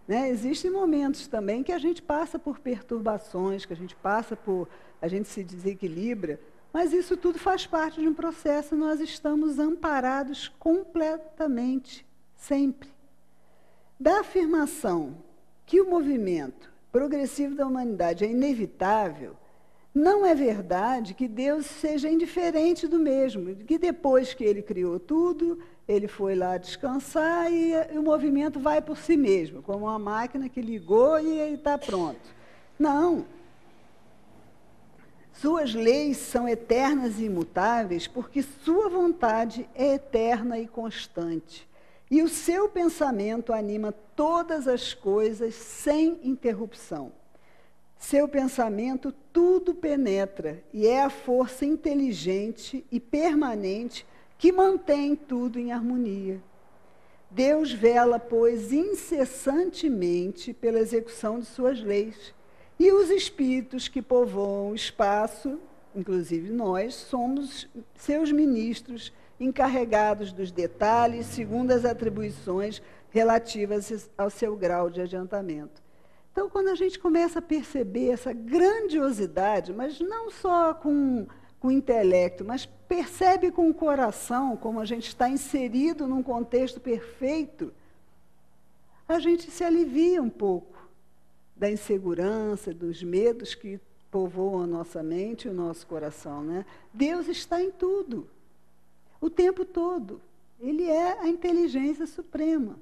Né? Existem momentos também que a gente passa por perturbações, que a gente se desequilibra, mas isso tudo faz parte de um processo, nós estamos amparados completamente, sempre. Da afirmação que o movimento progressivo da humanidade é inevitável, não é verdade que Deus seja indiferente do mesmo, que depois que ele criou tudo, ele foi lá descansar e o movimento vai por si mesmo, como uma máquina que ligou e está pronto. Não. Suas leis são eternas e imutáveis porque sua vontade é eterna e constante. E o seu pensamento anima todas as coisas sem interrupção. Seu pensamento tudo penetra e é a força inteligente e permanente que mantém tudo em harmonia. Deus vela, pois, incessantemente pela execução de suas leis. E os espíritos que povoam o espaço, inclusive nós, somos seus ministros encarregados dos detalhes, segundo as atribuições relativas ao seu grau de adiantamento. Então, quando a gente começa a perceber essa grandiosidade, mas não só com o intelecto, mas percebe com o coração, como a gente está inserido num contexto perfeito, a gente se alivia um pouco da insegurança, dos medos que povoam a nossa mente e o nosso coração, né? Deus está em tudo, o tempo todo. Ele é a inteligência suprema,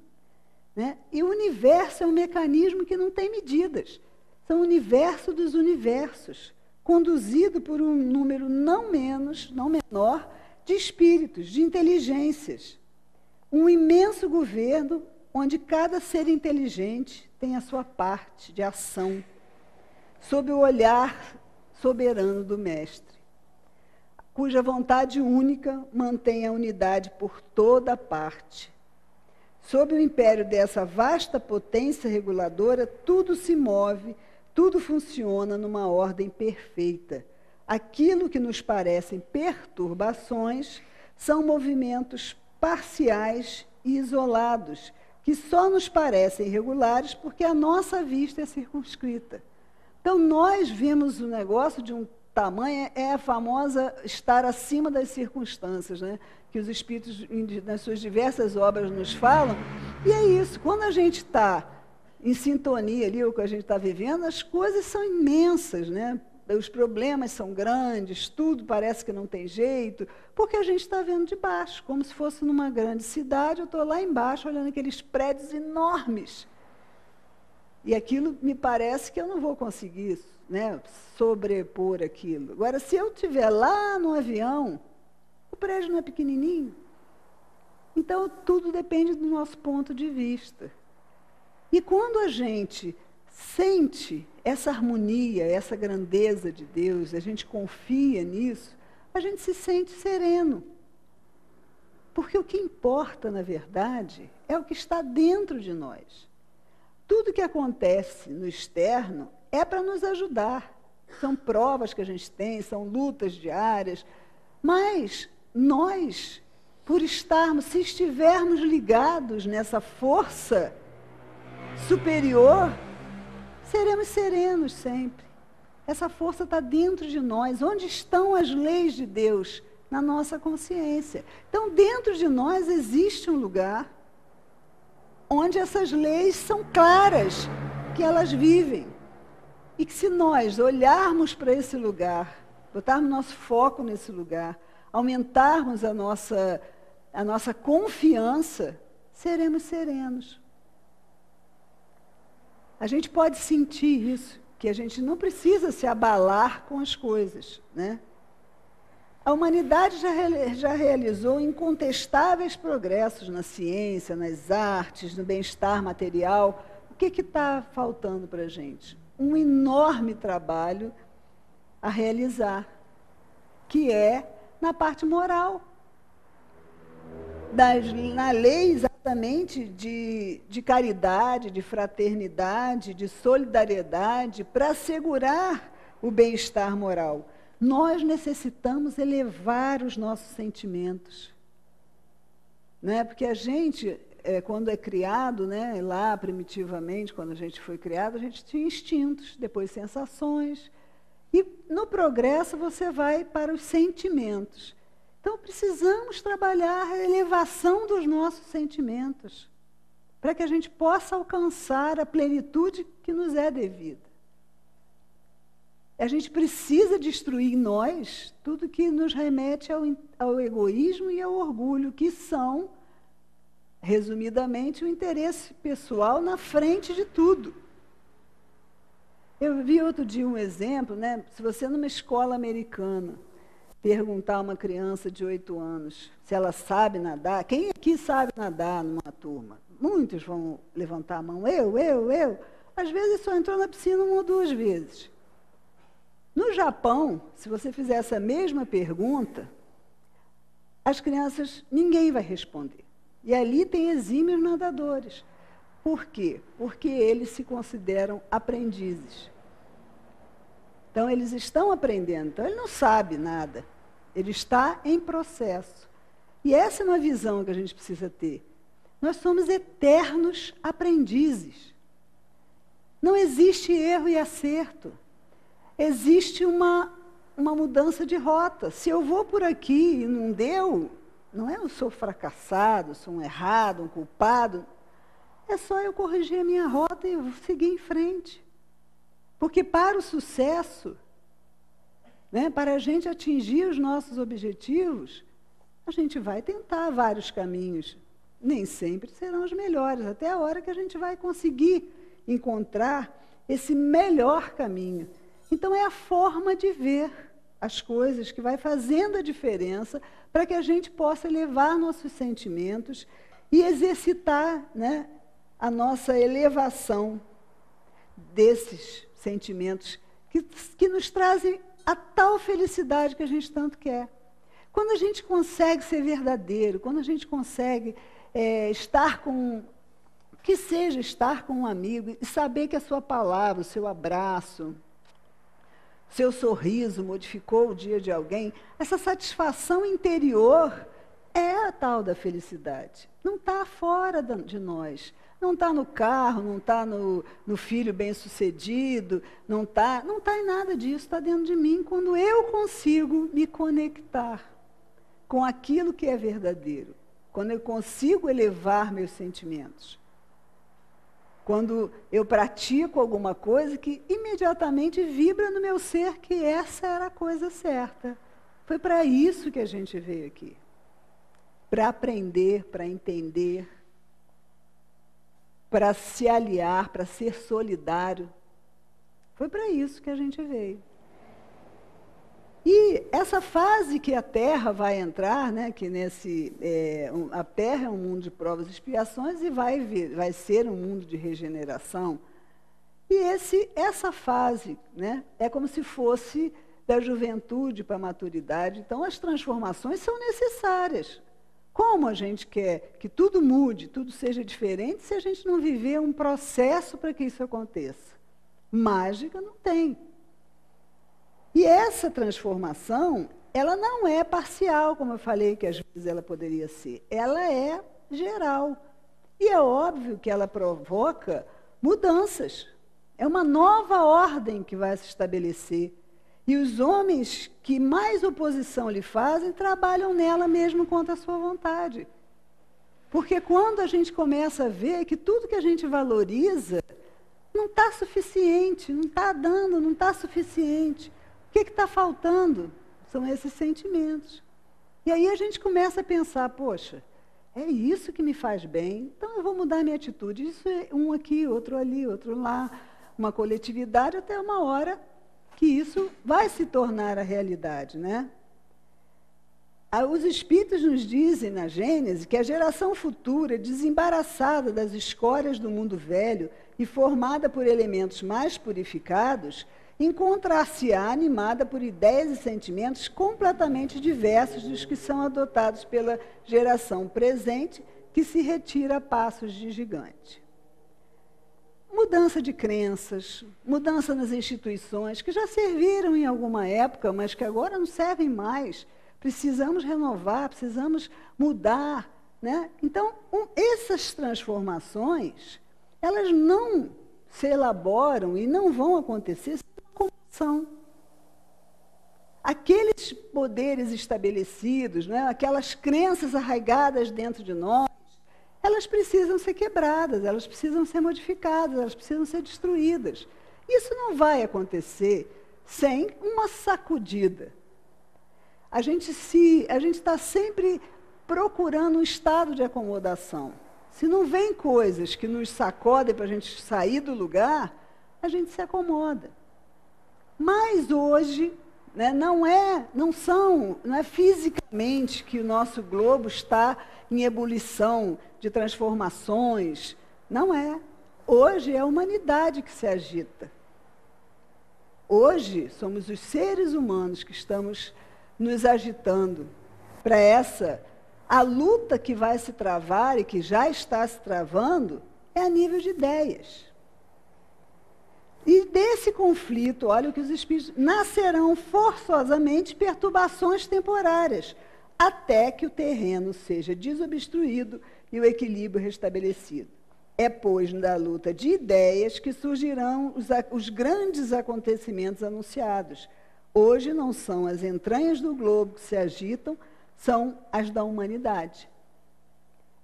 né? E o universo é um mecanismo que não tem medidas. São o universo dos universos, conduzido por um número não menor, de espíritos, de inteligências. Um imenso governo onde cada ser inteligente tem a sua parte de ação, sob o olhar soberano do Mestre, cuja vontade única mantém a unidade por toda parte. Sob o império dessa vasta potência reguladora, tudo se move, tudo funciona numa ordem perfeita. Aquilo que nos parecem perturbações são movimentos parciais e isolados, que só nos parecem irregulares porque a nossa vista é circunscrita. Então, nós vimos o negócio de um tamanho, é a famosa estar acima das circunstâncias, né? Que os espíritos, nas suas diversas obras, nos falam. E é isso, quando a gente está em sintonia ali, o que a gente está vivendo, as coisas são imensas, né? Os problemas são grandes, tudo parece que não tem jeito, porque a gente está vendo de baixo, como se fosse numa grande cidade, eu estou lá embaixo olhando aqueles prédios enormes. E aquilo me parece que eu não vou conseguir, né, sobrepor aquilo. Agora, se eu estiver lá no avião, o prédio não é pequenininho. Então, tudo depende do nosso ponto de vista. E quando a gente sente essa harmonia, essa grandeza de Deus, a gente confia nisso, a gente se sente sereno. Porque o que importa, na verdade, é o que está dentro de nós. Tudo que acontece no externo é para nos ajudar. São provas que a gente tem, são lutas diárias, mas nós, por estarmos, se estivermos ligados nessa força superior, seremos serenos sempre. Essa força está dentro de nós. Onde estão as leis de Deus? Na nossa consciência. Então, dentro de nós existe um lugar onde essas leis são claras, que elas vivem. E que se nós olharmos para esse lugar, botarmos nosso foco nesse lugar, aumentarmos a nossa confiança, seremos serenos. A gente pode sentir isso, que a gente não precisa se abalar com as coisas, né? A humanidade já realizou incontestáveis progressos na ciência, nas artes, no bem-estar material. O que está faltando para a gente? Um enorme trabalho a realizar, que é na parte moral. Na lei exatamente de caridade, de fraternidade, de solidariedade, para assegurar o bem-estar moral. Nós necessitamos elevar os nossos sentimentos. Né? Porque a gente, quando é criado, né, lá primitivamente, quando a gente foi criado, a gente tinha instintos, depois sensações. E no progresso você vai para os sentimentos. Então, precisamos trabalhar a elevação dos nossos sentimentos, para que a gente possa alcançar a plenitude que nos é devida. A gente precisa destruir em nós tudo que nos remete ao egoísmo e ao orgulho, que são, resumidamente, o interesse pessoal na frente de tudo. Eu vi outro dia um exemplo, né? Se você numa escola americana perguntar a uma criança de 8 anos se ela sabe nadar. Quem aqui sabe nadar numa turma? Muitos vão levantar a mão. Eu. Às vezes só entrou na piscina 1 ou 2 vezes. No Japão, se você fizer essa mesma pergunta, as crianças, ninguém vai responder. E ali tem exímios nadadores. Por quê? Porque eles se consideram aprendizes. Então, eles estão aprendendo. Então, ele não sabe nada. Ele está em processo. E essa é uma visão que a gente precisa ter. Nós somos eternos aprendizes. Não existe erro e acerto. Existe uma mudança de rota. Se eu vou por aqui e não deu, não é eu sou fracassado, sou um errado, um culpado. É só eu corrigir a minha rota e seguir em frente. Porque para o sucesso, né, para a gente atingir os nossos objetivos, a gente vai tentar vários caminhos. Nem sempre serão os melhores, até a hora que a gente vai conseguir encontrar esse melhor caminho. Então, é a forma de ver as coisas que vai fazendo a diferença para que a gente possa elevar nossos sentimentos e exercitar, né, a nossa elevação desses sentimentos que nos trazem a tal felicidade que a gente tanto quer. Quando a gente consegue ser verdadeiro, quando a gente consegue estar com um amigo e saber que a sua palavra, o seu abraço, seu sorriso modificou o dia de alguém, essa satisfação interior é a tal da felicidade. Não está fora de nós. Não está no carro, não está no filho bem-sucedido, não está em nada disso, está dentro de mim, quando eu consigo me conectar com aquilo que é verdadeiro, quando eu consigo elevar meus sentimentos, quando eu pratico alguma coisa que imediatamente vibra no meu ser que essa era a coisa certa. Foi para isso que a gente veio aqui, para aprender, para entender, para se aliar, para ser solidário. Foi para isso que a gente veio. E essa fase que a Terra vai entrar, né, que a Terra é um mundo de provas e expiações e vai ser um mundo de regeneração. E essa fase, né, é como se fosse da juventude para a maturidade. Então, as transformações são necessárias. Como a gente quer que tudo mude, tudo seja diferente, se a gente não viver um processo para que isso aconteça? Mágica não tem. E essa transformação, ela não é parcial, como eu falei, que às vezes ela poderia ser. Ela é geral. E é óbvio que ela provoca mudanças. É uma nova ordem que vai se estabelecer. E os homens que mais oposição lhe fazem, trabalham nela mesmo contra a sua vontade. Porque quando a gente começa a ver que tudo que a gente valoriza não está suficiente, não está dando, não está suficiente. O que está faltando? São esses sentimentos. E aí a gente começa a pensar, poxa, é isso que me faz bem, então eu vou mudar minha atitude. Isso é um aqui, outro ali, outro lá, uma coletividade, até uma hora que isso vai se tornar a realidade, né? Os Espíritos nos dizem na Gênese que a geração futura, desembaraçada das escórias do mundo velho e formada por elementos mais purificados, encontrar-se-á animada por ideias e sentimentos completamente diversos dos que são adotados pela geração presente, que se retira a passos de gigante. Mudança de crenças, mudança nas instituições, que já serviram em alguma época, mas que agora não servem mais. Precisamos renovar, precisamos mudar, né? Então, essas transformações, elas não se elaboram e não vão acontecer sem uma comoção. Aqueles poderes estabelecidos, né? Aquelas crenças arraigadas dentro de nós, elas precisam ser quebradas, elas precisam ser modificadas, elas precisam ser destruídas. Isso não vai acontecer sem uma sacudida. A gente está sempre procurando um estado de acomodação. Se não vem coisas que nos sacodem para a gente sair do lugar, a gente se acomoda. Mas hoje, né? Não é fisicamente que o nosso globo está em ebulição de transformações. Não é. Hoje é a humanidade que se agita. Hoje somos os seres humanos que estamos nos agitando para a luta que vai se travar e que já está se travando é a nível de ideias. E desse conflito, olha o que os espíritos nascerão forçosamente perturbações temporárias, até que o terreno seja desobstruído e o equilíbrio restabelecido. É, pois, da luta de ideias que surgirão os grandes acontecimentos anunciados. Hoje não são as entranhas do globo que se agitam, são as da humanidade.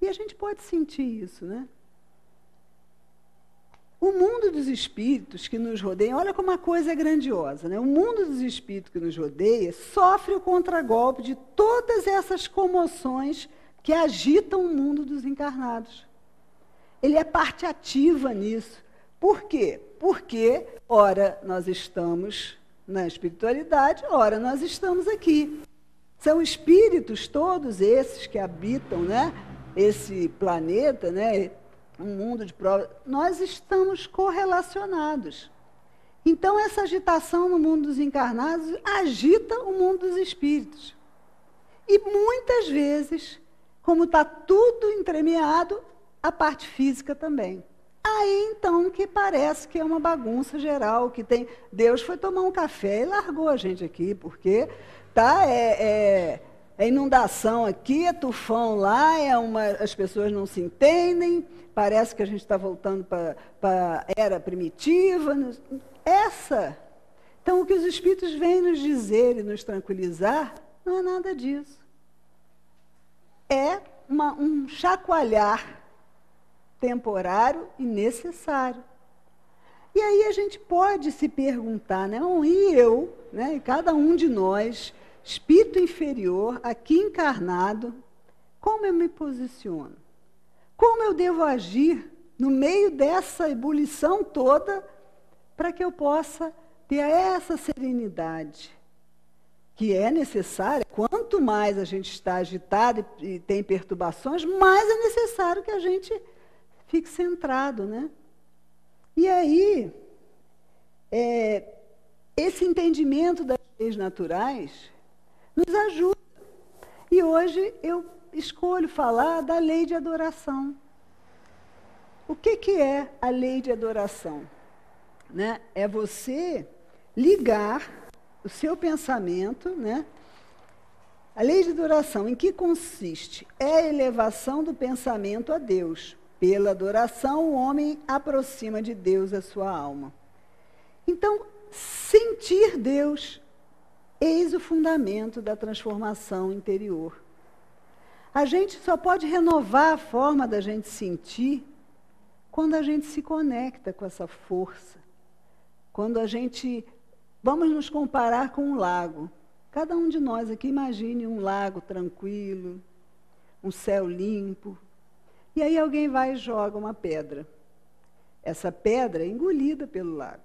E a gente pode sentir isso, né? O mundo dos espíritos que nos rodeia, olha como a coisa é grandiosa, né? O mundo dos espíritos que nos rodeia sofre o contragolpe de todas essas comoções que agitam o mundo dos encarnados. Ele é parte ativa nisso. Por quê? Porque, ora, nós estamos na espiritualidade, ora, nós estamos aqui. São espíritos todos esses que habitam, né, esse planeta, né, um mundo de provas. Nós estamos correlacionados. Então, essa agitação no mundo dos encarnados agita o mundo dos espíritos. E muitas vezes, como está tudo entremeado, a parte física também. Aí, então, que parece que é uma bagunça geral, que tem... Deus foi tomar um café e largou a gente aqui, porque é inundação aqui, é tufão lá, as pessoas não se entendem, parece que a gente está voltando para a era primitiva. Então, o que os espíritos vêm nos dizer e nos tranquilizar não é nada disso. É um chacoalhar temporário e necessário. E aí a gente pode se perguntar, né? E eu, né? E cada um de nós, espírito inferior, aqui encarnado, como eu me posiciono? Como eu devo agir no meio dessa ebulição toda para que eu possa ter essa serenidade que é necessária? Quanto mais a gente está agitado e tem perturbações, mais é necessário que a gente fique centrado, né? E aí, esse entendimento das leis naturais nos ajuda. E hoje eu escolho falar da lei de adoração. O que é a lei de adoração? Né? É você ligar o seu pensamento, né? A lei de adoração, em que consiste? É a elevação do pensamento a Deus. Pela adoração, o homem aproxima de Deus a sua alma. Então, sentir Deus, eis o fundamento da transformação interior. A gente só pode renovar a forma da gente sentir quando a gente se conecta com essa força. Quando a gente... Vamos nos comparar com um lago. Cada um de nós aqui imagine um lago tranquilo, um céu limpo. E aí alguém vai e joga uma pedra. Essa pedra é engolida pelo lago.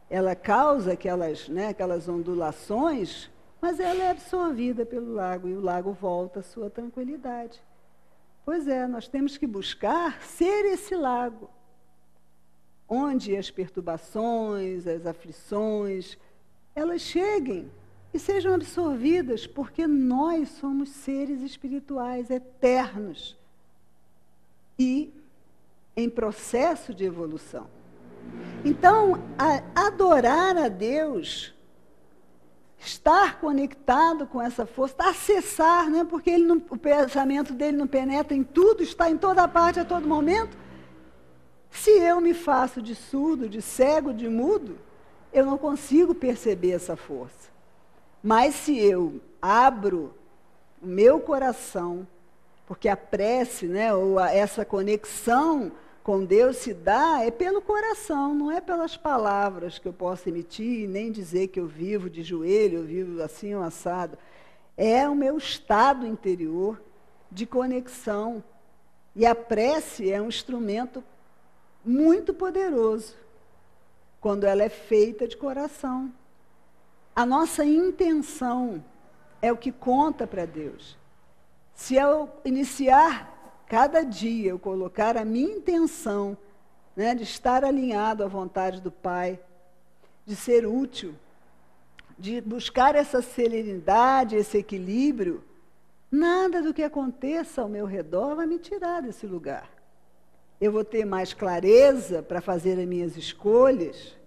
Ela causa aquelas ondulações, mas ela é absorvida pelo lago e o lago volta à sua tranquilidade. Pois é, nós temos que buscar ser esse lago, onde as perturbações, as aflições, elas cheguem e sejam absorvidas, porque nós somos seres espirituais eternos e em processo de evolução. Então, adorar a Deus, estar conectado com essa força, acessar, né? Porque o pensamento dele não penetra em tudo, está em toda parte, a todo momento. Se eu me faço de surdo, de cego, de mudo, eu não consigo perceber essa força. Mas se eu abro o meu coração, porque a prece, né, ou essa conexão com Deus se dá pelo coração, não é pelas palavras que eu posso emitir, nem dizer que eu vivo de joelho, eu vivo assim ou assado. É o meu estado interior de conexão. E a prece é um instrumento muito poderoso quando ela é feita de coração. A nossa intenção é o que conta para Deus. Se eu iniciar cada dia, eu colocar a minha intenção, né, de estar alinhado à vontade do Pai, de ser útil, de buscar essa serenidade, esse equilíbrio, nada do que aconteça ao meu redor vai me tirar desse lugar. Eu vou ter mais clareza para fazer as minhas escolhas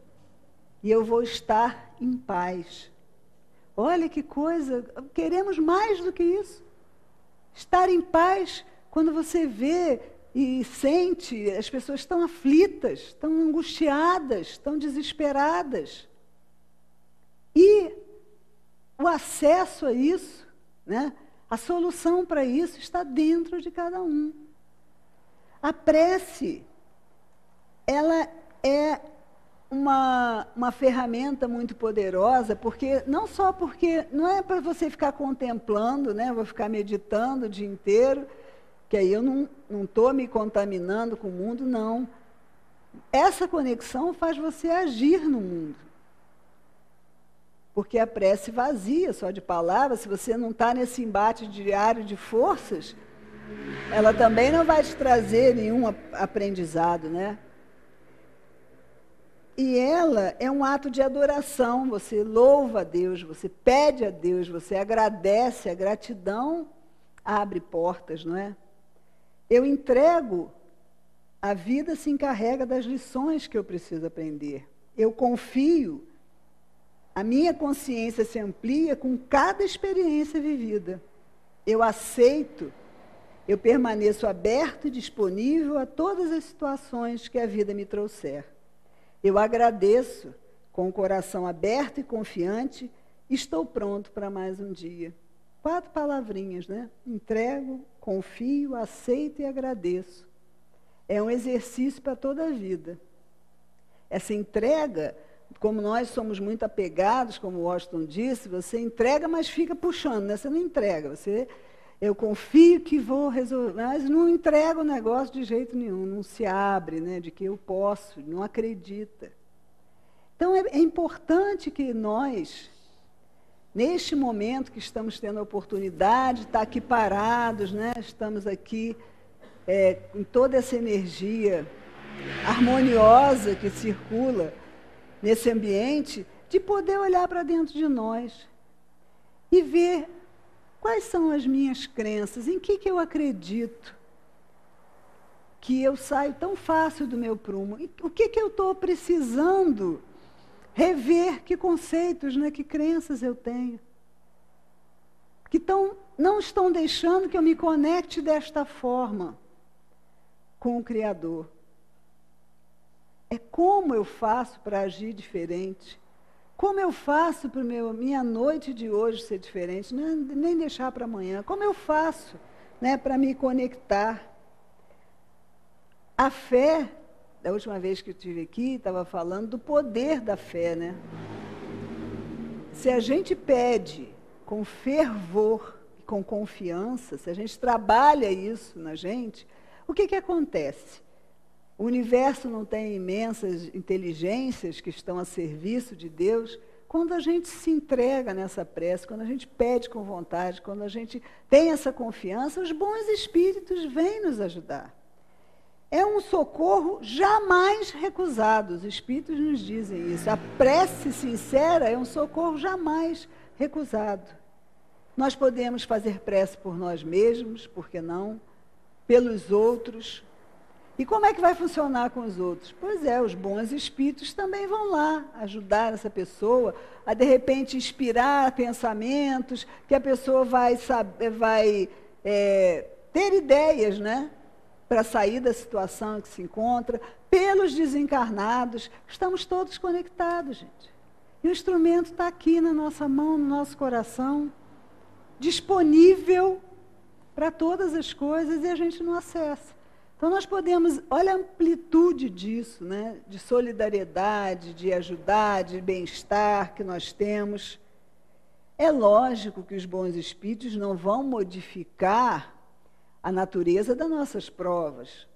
e eu vou estar em paz. Olha que coisa, queremos mais do que isso. Estar em paz quando você vê e sente, as pessoas estão aflitas, estão angustiadas, estão desesperadas. E o acesso a isso, né, a solução para isso está dentro de cada um. A prece, ela é uma ferramenta muito poderosa, porque não é para você ficar contemplando, né, vou ficar meditando o dia inteiro, que aí eu não estou me contaminando com o mundo, não. Essa conexão faz você agir no mundo. Porque a prece vazia, só de palavras, se você não está nesse embate diário de forças, ela também não vai te trazer nenhum aprendizado, né? E ela é um ato de adoração, você louva a Deus, você pede a Deus, você agradece, a gratidão abre portas, não é? Eu entrego, a vida se encarrega das lições que eu preciso aprender. Eu confio, a minha consciência se amplia com cada experiência vivida. Eu aceito, eu permaneço aberto e disponível a todas as situações que a vida me trouxer. Eu agradeço, com o coração aberto e confiante, estou pronto para mais um dia. 4 palavrinhas, né? Entrego, confio, aceito e agradeço. É um exercício para toda a vida. Essa entrega, como nós somos muito apegados, como o Washington disse, você entrega, mas fica puxando, né? Você não entrega, eu confio que vou resolver, mas não entrega o negócio de jeito nenhum, não se abre, né, de que eu posso, não acredita. Então, é importante que nós, neste momento que estamos tendo a oportunidade de estar aqui parados, né, estamos aqui com toda essa energia harmoniosa que circula nesse ambiente, de poder olhar para dentro de nós e ver quais são as minhas crenças, em que eu acredito, que eu saio tão fácil do meu prumo, o que eu estou precisando rever, que conceitos, né, que crenças eu tenho, que não estão deixando que eu me conecte desta forma com o Criador. É como eu faço para agir diferente. Como eu faço para minha noite de hoje ser diferente, nem deixar para amanhã. Como eu faço, né, para me conectar? A fé, da última vez que eu estive aqui, estava falando do poder da fé, né? Se a gente pede com fervor, com confiança, se a gente trabalha isso na gente, o que acontece? O universo não tem imensas inteligências que estão a serviço de Deus. Quando a gente se entrega nessa prece, quando a gente pede com vontade, quando a gente tem essa confiança, os bons espíritos vêm nos ajudar. É um socorro jamais recusado. Os espíritos nos dizem isso. A prece sincera é um socorro jamais recusado. Nós podemos fazer prece por nós mesmos, por que não? Pelos outros. E como é que vai funcionar com os outros? Pois é, os bons espíritos também vão lá ajudar essa pessoa a, de repente, inspirar pensamentos, que a pessoa vai ter ideias, né, para sair da situação em que se encontra. Pelos desencarnados, estamos todos conectados, gente. E o instrumento está aqui na nossa mão, no nosso coração, disponível para todas as coisas e a gente não acessa. Então, nós podemos, olha a amplitude disso, né? De solidariedade, de ajudar, de bem-estar que nós temos. É lógico que os bons espíritos não vão modificar a natureza das nossas provas.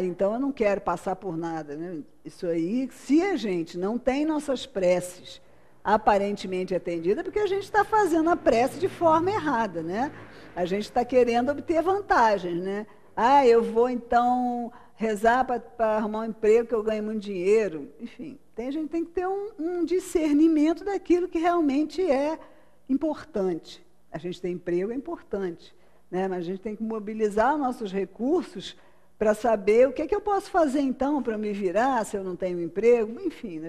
Então eu não quero passar por nada, né? Isso aí, se a gente não tem nossas preces aparentemente atendida, porque a gente está fazendo a prece de forma errada, né? A gente está querendo obter vantagens, né? Ah, eu vou então rezar para arrumar um emprego que eu ganho muito dinheiro. Enfim, a gente tem que ter um discernimento daquilo que realmente é importante. A gente tem emprego, é importante, né? Mas a gente tem que mobilizar os nossos recursos para saber o que é que eu posso fazer então para me virar se eu não tenho emprego. Enfim,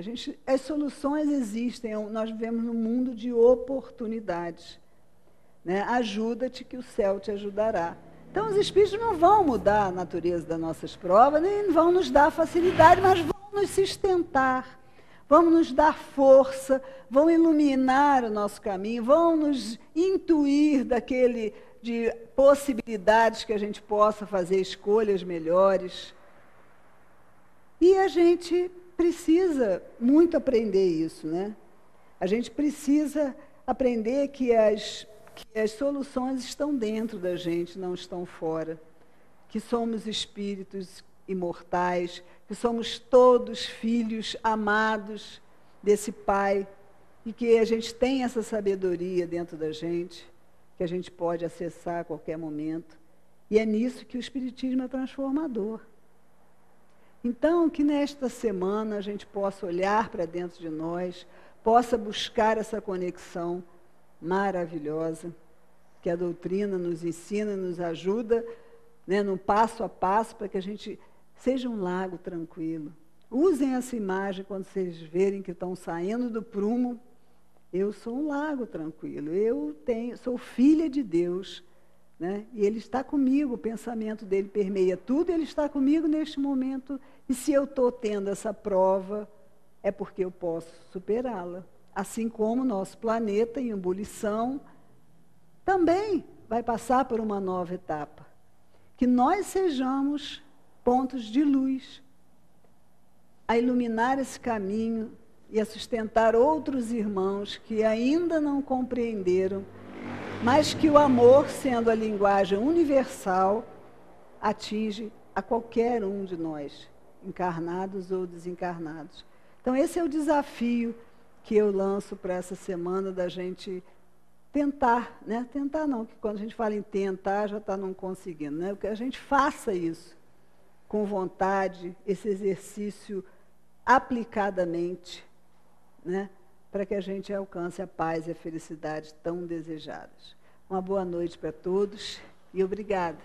as soluções existem, nós vivemos num mundo de oportunidades, né? Ajuda-te que o céu te ajudará. Então os espíritos não vão mudar a natureza das nossas provas, nem vão nos dar facilidade, mas vão nos sustentar, vão nos dar força, vão iluminar o nosso caminho, vão nos intuir de possibilidades que a gente possa fazer escolhas melhores. E a gente precisa muito aprender isso, né? A gente precisa aprender que as soluções estão dentro da gente, não estão fora. Que somos espíritos imortais, que somos todos filhos amados desse Pai, e que a gente tem essa sabedoria dentro da gente, que a gente pode acessar a qualquer momento. E é nisso que o Espiritismo é transformador. Então, que nesta semana a gente possa olhar para dentro de nós, possa buscar essa conexão maravilhosa, que a doutrina nos ensina, nos ajuda, né, no passo a passo, para que a gente seja um lago tranquilo. Usem essa imagem quando vocês verem que estão saindo do prumo. Eu sou um lago tranquilo, sou filha de Deus, né? E Ele está comigo, o pensamento dele permeia tudo, Ele está comigo neste momento. E se eu estou tendo essa prova, é porque eu posso superá-la. Assim como o nosso planeta em ebulição também vai passar por uma nova etapa. Que nós sejamos pontos de luz a iluminar esse caminho e a sustentar outros irmãos que ainda não compreenderam, mas que o amor, sendo a linguagem universal, atinge a qualquer um de nós, encarnados ou desencarnados. Então esse é o desafio que eu lanço para essa semana, da gente tentar, né? Tentar não, que quando a gente fala em tentar, já está não conseguindo, né? Que a gente faça isso com vontade, esse exercício aplicadamente, né? Para que a gente alcance a paz e a felicidade tão desejadas. Uma boa noite para todos e obrigada.